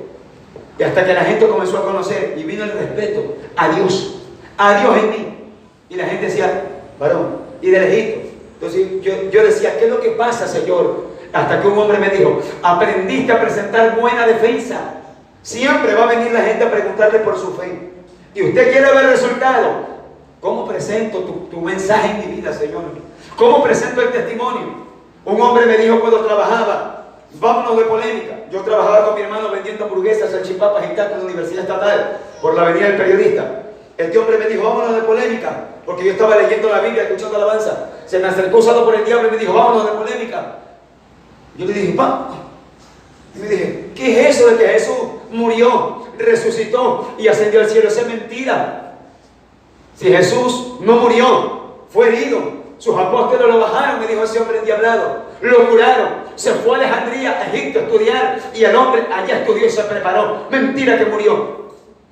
Y hasta que la gente comenzó a conocer y vino el respeto a Dios en mí. Y la gente decía, varón, y de lejito. Entonces yo decía, ¿qué es lo que pasa, Señor? Hasta que un hombre me dijo, aprendiste a presentar buena defensa. Siempre va a venir la gente a preguntarle por su fe. Y usted quiere ver resultados. ¿Cómo presento tu mensaje en mi vida, Señor? ¿Cómo presento el testimonio? Un hombre me dijo cuando trabajaba, vámonos de polémica. Yo trabajaba con mi hermano vendiendo hamburguesas, salchipapas y tacos en la Universidad Estatal, por la avenida del Periodista. Este hombre me dijo, vámonos de polémica, porque yo estaba leyendo la Biblia, escuchando alabanza. Se me acercó usado por el diablo y me dijo, vámonos de polémica. Yo le dije, pa. Y me dije, ¿qué es eso de que Jesús murió, resucitó y ascendió al cielo? Eso es mentira. Si Jesús no murió, fue herido. Sus apóstoles lo bajaron, me dijo ese hombre endiablado. Lo curaron. Se fue a Alejandría, a Egipto, a estudiar. Y el hombre allá estudió y se preparó. Mentira que murió.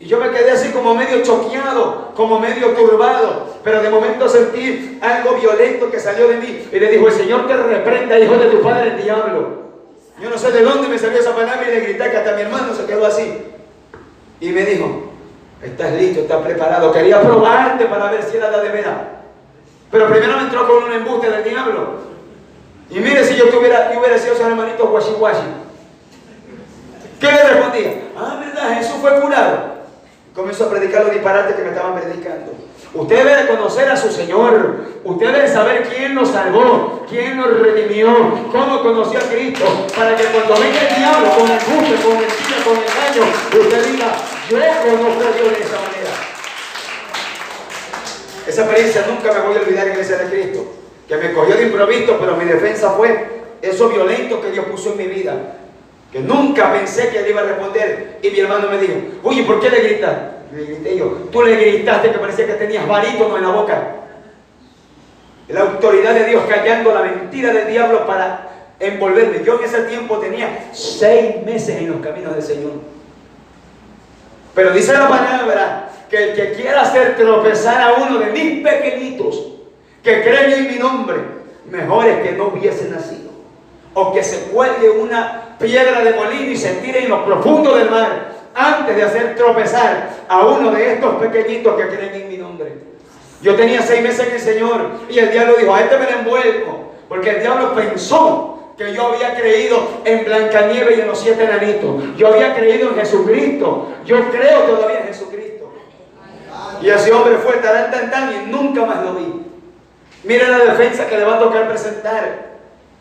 Y yo me quedé así como medio choqueado, como medio turbado. Pero de momento sentí algo violento que salió de mí. Y le dijo, el Señor te reprenda, hijo de tu padre el diablo. Yo no sé de dónde me salió esa palabra y le grité que hasta mi hermano se quedó así. Y me dijo, estás listo, estás preparado. Quería probarte para ver si era la de veras. Pero primero me entró con un embuste del diablo. Y mire si yo hubiera sido esos hermanitos guashi. ¿Qué le respondía? Ah, ¿verdad? Jesús fue curado. Comenzó a predicar los disparates que me estaban predicando. Usted debe de conocer a su Señor. Usted debe de saber quién nos salvó, quién nos redimió, cómo conoció a Cristo, para que cuando venga el diablo con embuste, con mentira, con engaño, usted diga, yo conozco a Dios de esa manera. Esa experiencia nunca me voy a olvidar, iglesia de Cristo, que me cogió de improviso, pero mi defensa fue eso violento que Dios puso en mi vida, que nunca pensé que él iba a responder. Y mi hermano me dijo, oye, ¿por qué le gritas? Le grité yo, tú le gritaste que parecía que tenías barítono en la boca. La autoridad de Dios callando la mentira del diablo para envolverme. Yo en ese tiempo tenía 6 meses en los caminos del Señor. Pero dice la palabra que el que quiera hacer tropezar a uno de mis pequeñitos que creen en mi nombre, mejor es que no hubiese nacido, o que se cuelgue una piedra de molino y se tire en lo profundo del mar antes de hacer tropezar a uno de estos pequeñitos que creen en mi nombre. Yo tenía 6 meses en el Señor y el diablo dijo, a este me lo envuelvo, porque el diablo pensó que yo había creído en Blancanieves y en los 7 enanitos. Yo había creído en Jesucristo. Yo creo todavía en Jesucristo. Y ese hombre fue tan y nunca más lo vi. Mire la defensa que le va a tocar presentar.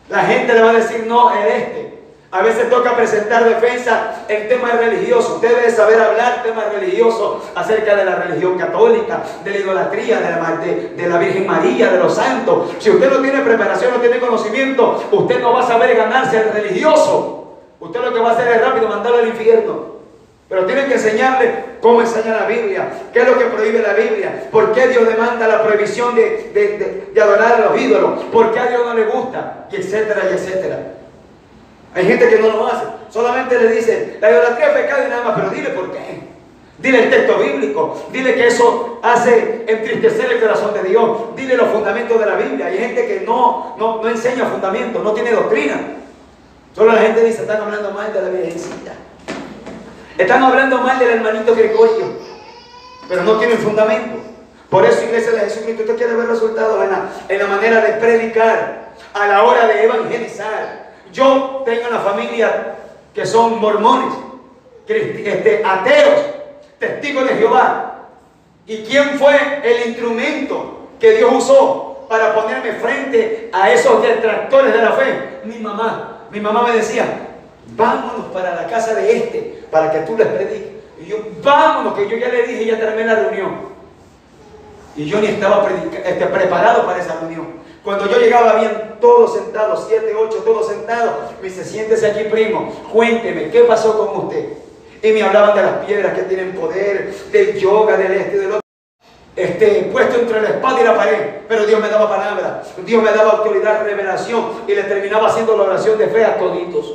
La gente le va a decir no, A veces toca presentar defensa en temas religiosos. Usted debe saber hablar temas religiosos acerca de la religión católica, de la idolatría, de la Virgen María, de los santos. Si usted no tiene preparación, no tiene conocimiento, usted no va a saber ganarse al religioso. Usted lo que va a hacer es rápido mandarlo al infierno. Pero tienen que enseñarle cómo enseña la Biblia, qué es lo que prohíbe la Biblia, por qué Dios demanda la prohibición de adorar a los ídolos, por qué a Dios no le gusta, y etcétera, y etcétera. Hay gente que no lo hace, solamente le dice, la idolatría es pecado y nada más, pero dile por qué. Dile el texto bíblico, dile que eso hace entristecer el corazón de Dios, dile los fundamentos de la Biblia. Hay gente que no enseña fundamentos, no tiene doctrina. Solo la gente dice, están hablando mal de la Virgencita. Están hablando mal del hermanito Gregorio, pero no tienen fundamento. Por eso, Iglesia de Jesucristo, usted quiere ver resultados en la manera de predicar, a la hora de evangelizar. Yo tengo una familia que son mormones, ateos, testigos de Jehová. ¿Y quién fue el instrumento que Dios usó para ponerme frente a esos detractores de la fe? Mi mamá. Mi mamá me decía, vámonos para la casa de para que tú les prediques. Y yo, vámonos, que yo ya le dije, ya terminé la reunión. Y yo ni estaba preparado para esa reunión. Cuando yo llegaba, habían todos sentados, 7, 8, todos sentados. Me dice, siéntese aquí, primo, cuénteme, ¿qué pasó con usted? Y me hablaban de las piedras que tienen poder, del yoga, del del otro. Puesto entre la espada y la pared, pero Dios me daba palabra, Dios me daba autoridad, revelación, y le terminaba haciendo la oración de fe a toditos.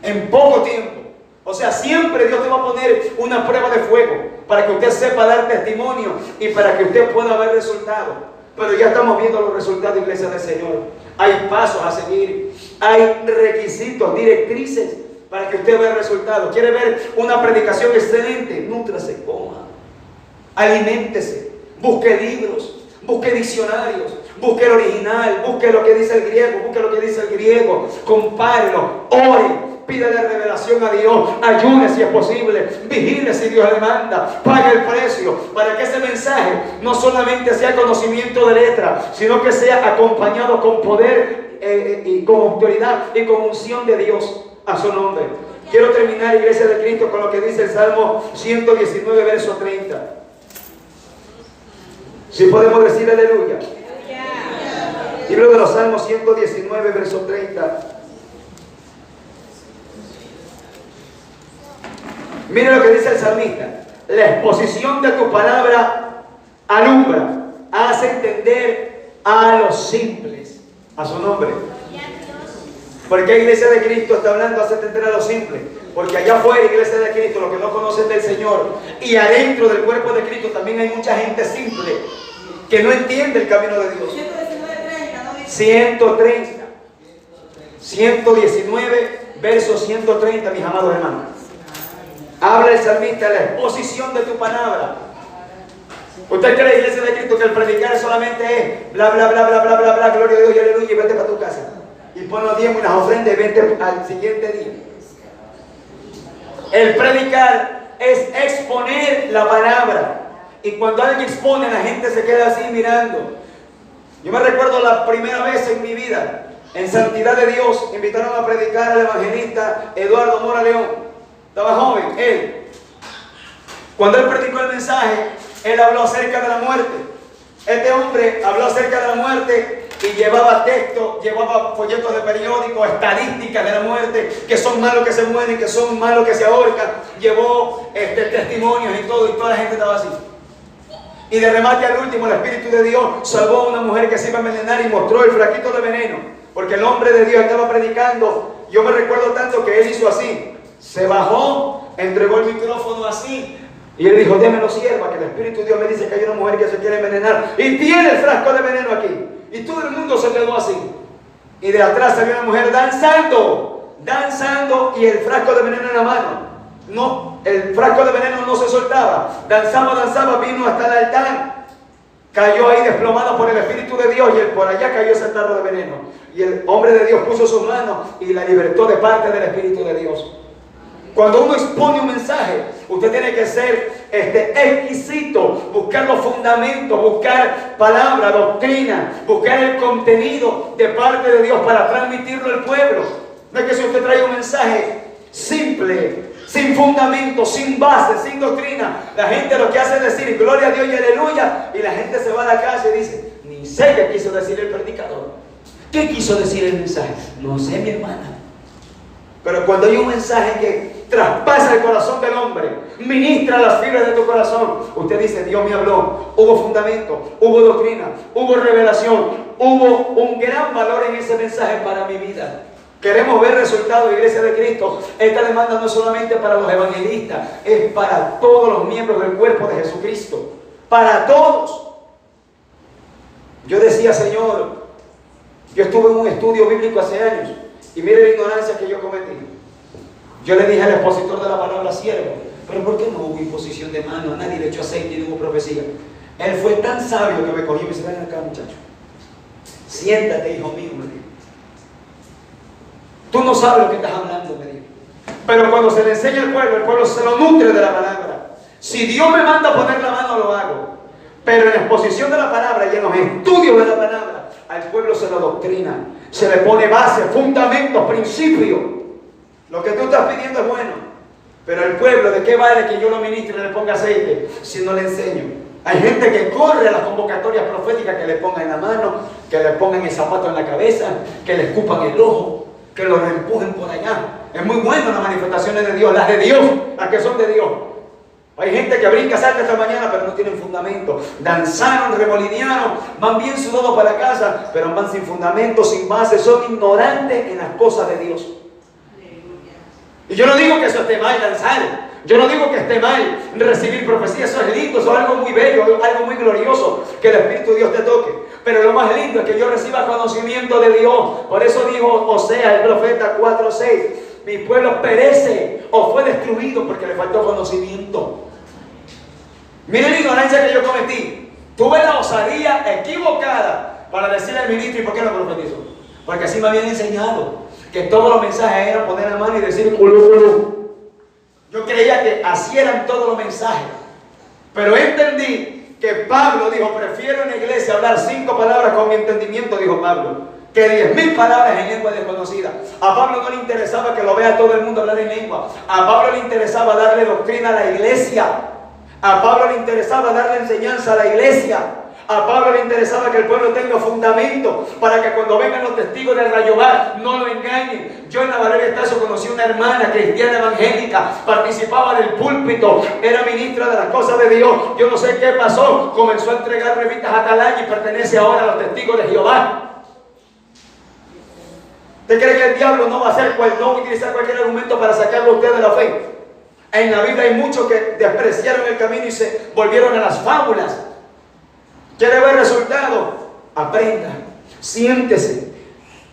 En poco tiempo. O sea, siempre Dios te va a poner una prueba de fuego para que usted sepa dar testimonio y para que usted pueda ver resultados. Pero ya estamos viendo los resultados, Iglesia del Señor. Hay pasos a seguir, hay requisitos, directrices para que usted vea resultados. ¿Quiere ver una predicación excelente? Nútrase, coma, aliméntese, busque libros, busque diccionarios, busque el original, busque lo que dice el griego, compárelo, ore. Pídale revelación a Dios, ayune si es posible, vigile si Dios le manda, pague el precio, para que ese mensaje no solamente sea conocimiento de letra, sino que sea acompañado con poder y con autoridad y con unción de Dios a su nombre. Quiero terminar, Iglesia de Cristo, con lo que dice el Salmo 119, verso 30. Si podemos decir aleluya. Libro de los Salmos 119, verso 30. Mira lo que dice el salmista: la exposición de tu palabra alumbra, hace entender a los simples, a su nombre. Porque Iglesia de Cristo está hablando, hace entender a los simples. Porque allá afuera, Iglesia de Cristo, los que no conocen del Señor, y adentro del cuerpo de Cristo también hay mucha gente simple que no entiende el camino de Dios. 119, verso 130, mis amados hermanos. Habla el salmista, la exposición de tu palabra. ¿Usted cree, Iglesia de Cristo, que el predicar solamente es bla, bla, bla, bla, bla, bla, bla, gloria a Dios y aleluya, y vete para tu casa? Y pon los diezmos y las ofrendas y vete al siguiente día. El predicar es exponer la palabra. Y cuando alguien expone, la gente se queda así mirando. Yo me recuerdo la primera vez en mi vida, en Santidad de Dios, invitaron a predicar al evangelista Eduardo Mora León. Estaba joven, él. Cuando él predicó el mensaje, él habló acerca de la muerte. Este hombre habló acerca de la muerte y llevaba texto, llevaba folletos de periódicos, estadísticas de la muerte, que son malos que se mueren, que son malos que se ahorcan. Llevó testimonios y todo, y toda la gente estaba así. Y de remate al último, el Espíritu de Dios salvó a una mujer que se iba a envenenar y mostró el frasquito de veneno, porque el hombre de Dios estaba predicando. Yo me recuerdo tanto que él hizo así. Se bajó, entregó el micrófono así y él dijo: démelo, sierva, que el Espíritu de Dios me dice que hay una mujer que se quiere envenenar y tiene el frasco de veneno aquí. Y todo el mundo se quedó así. Y de atrás salió una mujer danzando y el frasco de veneno en la mano. No, el frasco de veneno no se soltaba. Danzaba, vino hasta el altar. cayó ahí desplomada por el Espíritu de Dios, y por allá cayó ese tarro de veneno. Y el hombre de Dios puso sus manos y la libertó de parte del Espíritu de Dios. Cuando uno expone un mensaje, usted tiene que ser exquisito, buscar los fundamentos, buscar palabra, doctrina, buscar el contenido de parte de Dios para transmitirlo al pueblo. No es que si usted trae un mensaje simple, sin fundamento, sin base, sin doctrina, la gente lo que hace es decir gloria a Dios y aleluya, y la gente se va a la calle y dice, ni sé qué quiso decir el predicador. ¿Qué quiso decir el mensaje? No sé, mi hermana. Pero cuando hay un mensaje que traspasa el corazón del hombre, ministra las fibras de tu corazón, usted dice, Dios me habló, hubo fundamento, hubo doctrina, hubo revelación, hubo un gran valor en ese mensaje para mi vida. Queremos ver resultados, Iglesia de Cristo. Esta demanda no es solamente para los evangelistas, es para todos los miembros del cuerpo de Jesucristo. Para todos. Yo decía, Señor, yo estuve en un estudio bíblico hace años y mire la ignorancia que yo cometí. Yo le dije al expositor de la palabra siervo, pero ¿por qué no hubo imposición de mano? Nadie le echó aceite y no hubo profecía. Él fue tan sabio que me cogió y me dice, ven acá, muchacho. Siéntate, hijo mío, me dijo. Tú no sabes lo que estás hablando, me dijo. Pero cuando se le enseña al pueblo, el pueblo se lo nutre de la palabra. Si Dios me manda a poner la mano, lo hago. Pero en la exposición de la palabra y en los estudios de la palabra, al pueblo se lo doctrina. Se le pone base, fundamentos, principios. Lo que tú estás pidiendo es bueno. Pero el pueblo, ¿de qué vale que yo lo ministre y le ponga aceite si no le enseño? Hay gente que corre a las convocatorias proféticas, que le pongan en la mano, que le pongan el zapato en la cabeza, que le escupan el ojo, que lo empujen por allá. Es muy bueno las manifestaciones de Dios, las de Dios, las que son de Dios. Hay gente que brinca, salta esta mañana, pero no tienen fundamento. Danzaron, remolinearon, van bien sudados para la casa, pero van sin fundamento, sin base, son ignorantes en las cosas de Dios. Y yo no digo que eso esté mal, danzar. Yo no digo que esté mal recibir profecía. Eso es lindo, eso es algo muy bello, algo muy glorioso, que el Espíritu de Dios te toque. Pero lo más lindo es que yo reciba conocimiento de Dios. Por eso dijo Oseas, el profeta 4:6, mi pueblo perece o fue destruido porque le faltó conocimiento. Miren la ignorancia que yo cometí. Tuve la osadía equivocada para decirle al ministro, ¿y por qué no profetizó? Porque así me habían enseñado, que todos los mensajes eran poner la mano y decir culú. Yo creía que así eran todos los mensajes. Pero entendí que Pablo dijo, prefiero en la iglesia hablar 5 palabras con mi entendimiento, dijo Pablo, que 10,000 palabras en lengua desconocida. A Pablo no le interesaba que lo vea todo el mundo hablar en lengua. A Pablo le interesaba darle doctrina a la iglesia. A Pablo le interesaba darle enseñanza a la iglesia. A Pablo le interesaba que el pueblo tenga fundamento para que cuando vengan los testigos del Rayovar no lo engañen. Yo en la Valeria Estazo conocí una hermana cristiana evangélica, participaba del púlpito, era ministra de las cosas de Dios. Yo no sé qué pasó, comenzó a entregar revistas a Atalaya y pertenece ahora a los testigos de Jehová. ¿Usted cree que el diablo no va a utilizar cualquier argumento para sacarlo a usted de la fe? En la Biblia hay muchos que despreciaron el camino y se volvieron a las fábulas. ¿Quiere ver resultados? Aprenda, siéntese,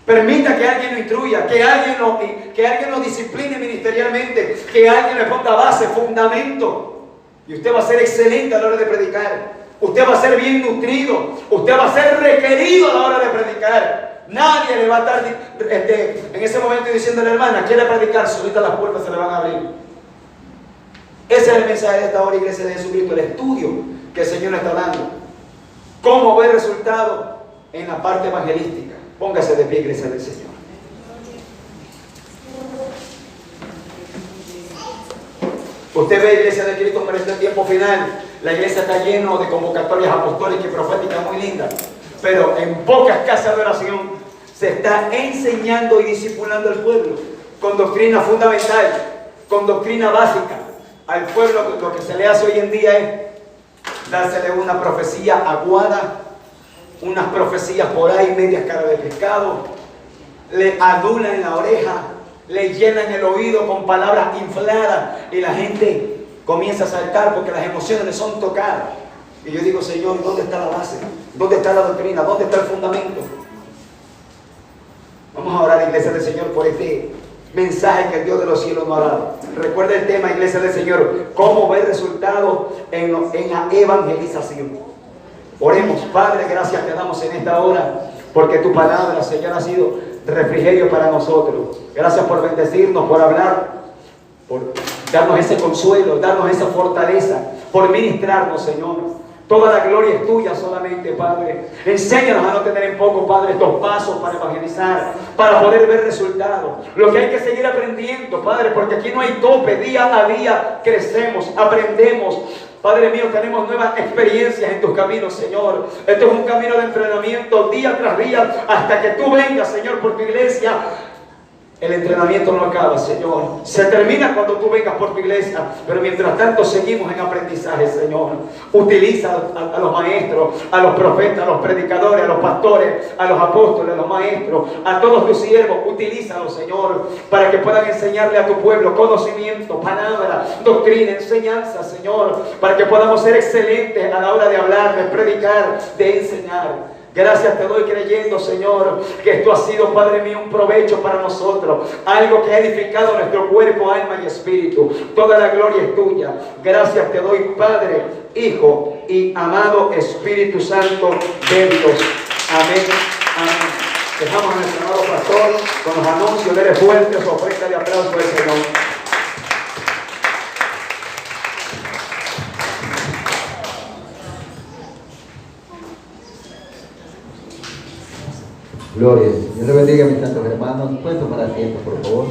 permita que alguien lo instruya, que alguien lo discipline ministerialmente, que alguien le ponga base, fundamento, y usted va a ser excelente a la hora de predicar. Usted va a ser bien nutrido, usted va a ser requerido a la hora de predicar. Nadie le va a estar en ese momento diciéndole, hermana, quiere predicar, solita las puertas se le van a abrir. Ese es el mensaje de esta hora, Iglesia de Jesucristo, el estudio que el Señor está dando. ¿Cómo ver resultados en la parte evangelística? Póngase de pie, Iglesia del Señor. Usted ve, Iglesia de Cristo, para este tiempo final, la iglesia está llena de convocatorias apostólicas y proféticas muy lindas, pero en pocas casas de oración se está enseñando y discipulando al pueblo con doctrina fundamental, con doctrina básica. Al pueblo lo que se le hace hoy en día es dársele una profecía aguada, unas profecías por ahí medias cara de pescado, le adulan en la oreja, le llenan el oído con palabras infladas y la gente comienza a saltar porque las emociones le son tocadas. Y yo digo, Señor, ¿dónde está la base? ¿Dónde está la doctrina? ¿Dónde está el fundamento? Vamos a orar, Iglesia del Señor, por este mensaje que el Dios de los cielos nos ha dado. Recuerda el tema, Iglesia del Señor, cómo ver resultados en la evangelización. Oremos, Padre, gracias te damos en esta hora, porque tu palabra, Señor, ha sido refrigerio para nosotros. Gracias por bendecirnos, por hablar, por darnos ese consuelo, darnos esa fortaleza, por ministrarnos, Señor. Toda la gloria es tuya solamente, Padre. Enséñanos a no tener en poco, Padre, estos pasos para evangelizar, para poder ver resultados. Lo que hay que seguir aprendiendo, Padre, porque aquí no hay tope. Día a día crecemos, aprendemos. Padre mío, tenemos nuevas experiencias en tus caminos, Señor. Esto es un camino de entrenamiento día tras día hasta que tú vengas, Señor, por tu iglesia. El entrenamiento no acaba, Señor. Se termina cuando tú vengas por tu iglesia. Pero mientras tanto seguimos en aprendizaje, Señor. Utiliza a los maestros, a los profetas, a los predicadores, a los pastores, a los apóstoles, a los maestros, a todos tus siervos. Utilízalos, Señor, para que puedan enseñarle a tu pueblo conocimiento, palabra, doctrina, enseñanza, Señor. Para que podamos ser excelentes a la hora de hablar, de predicar, de enseñar. Gracias te doy creyendo, Señor, que esto ha sido, Padre mío, un provecho para nosotros. Algo que ha edificado nuestro cuerpo, alma y espíritu. Toda la gloria es tuya. Gracias te doy, Padre, Hijo y amado Espíritu Santo de Dios. Amén. Amén. Dejamos a nuestro amado pastor con los anuncios. Dele fuerte su ofrenda de aplauso al Señor. Gloria. Dios le bendiga, mis santos hermanos. Pueden tomar asiento, por favor.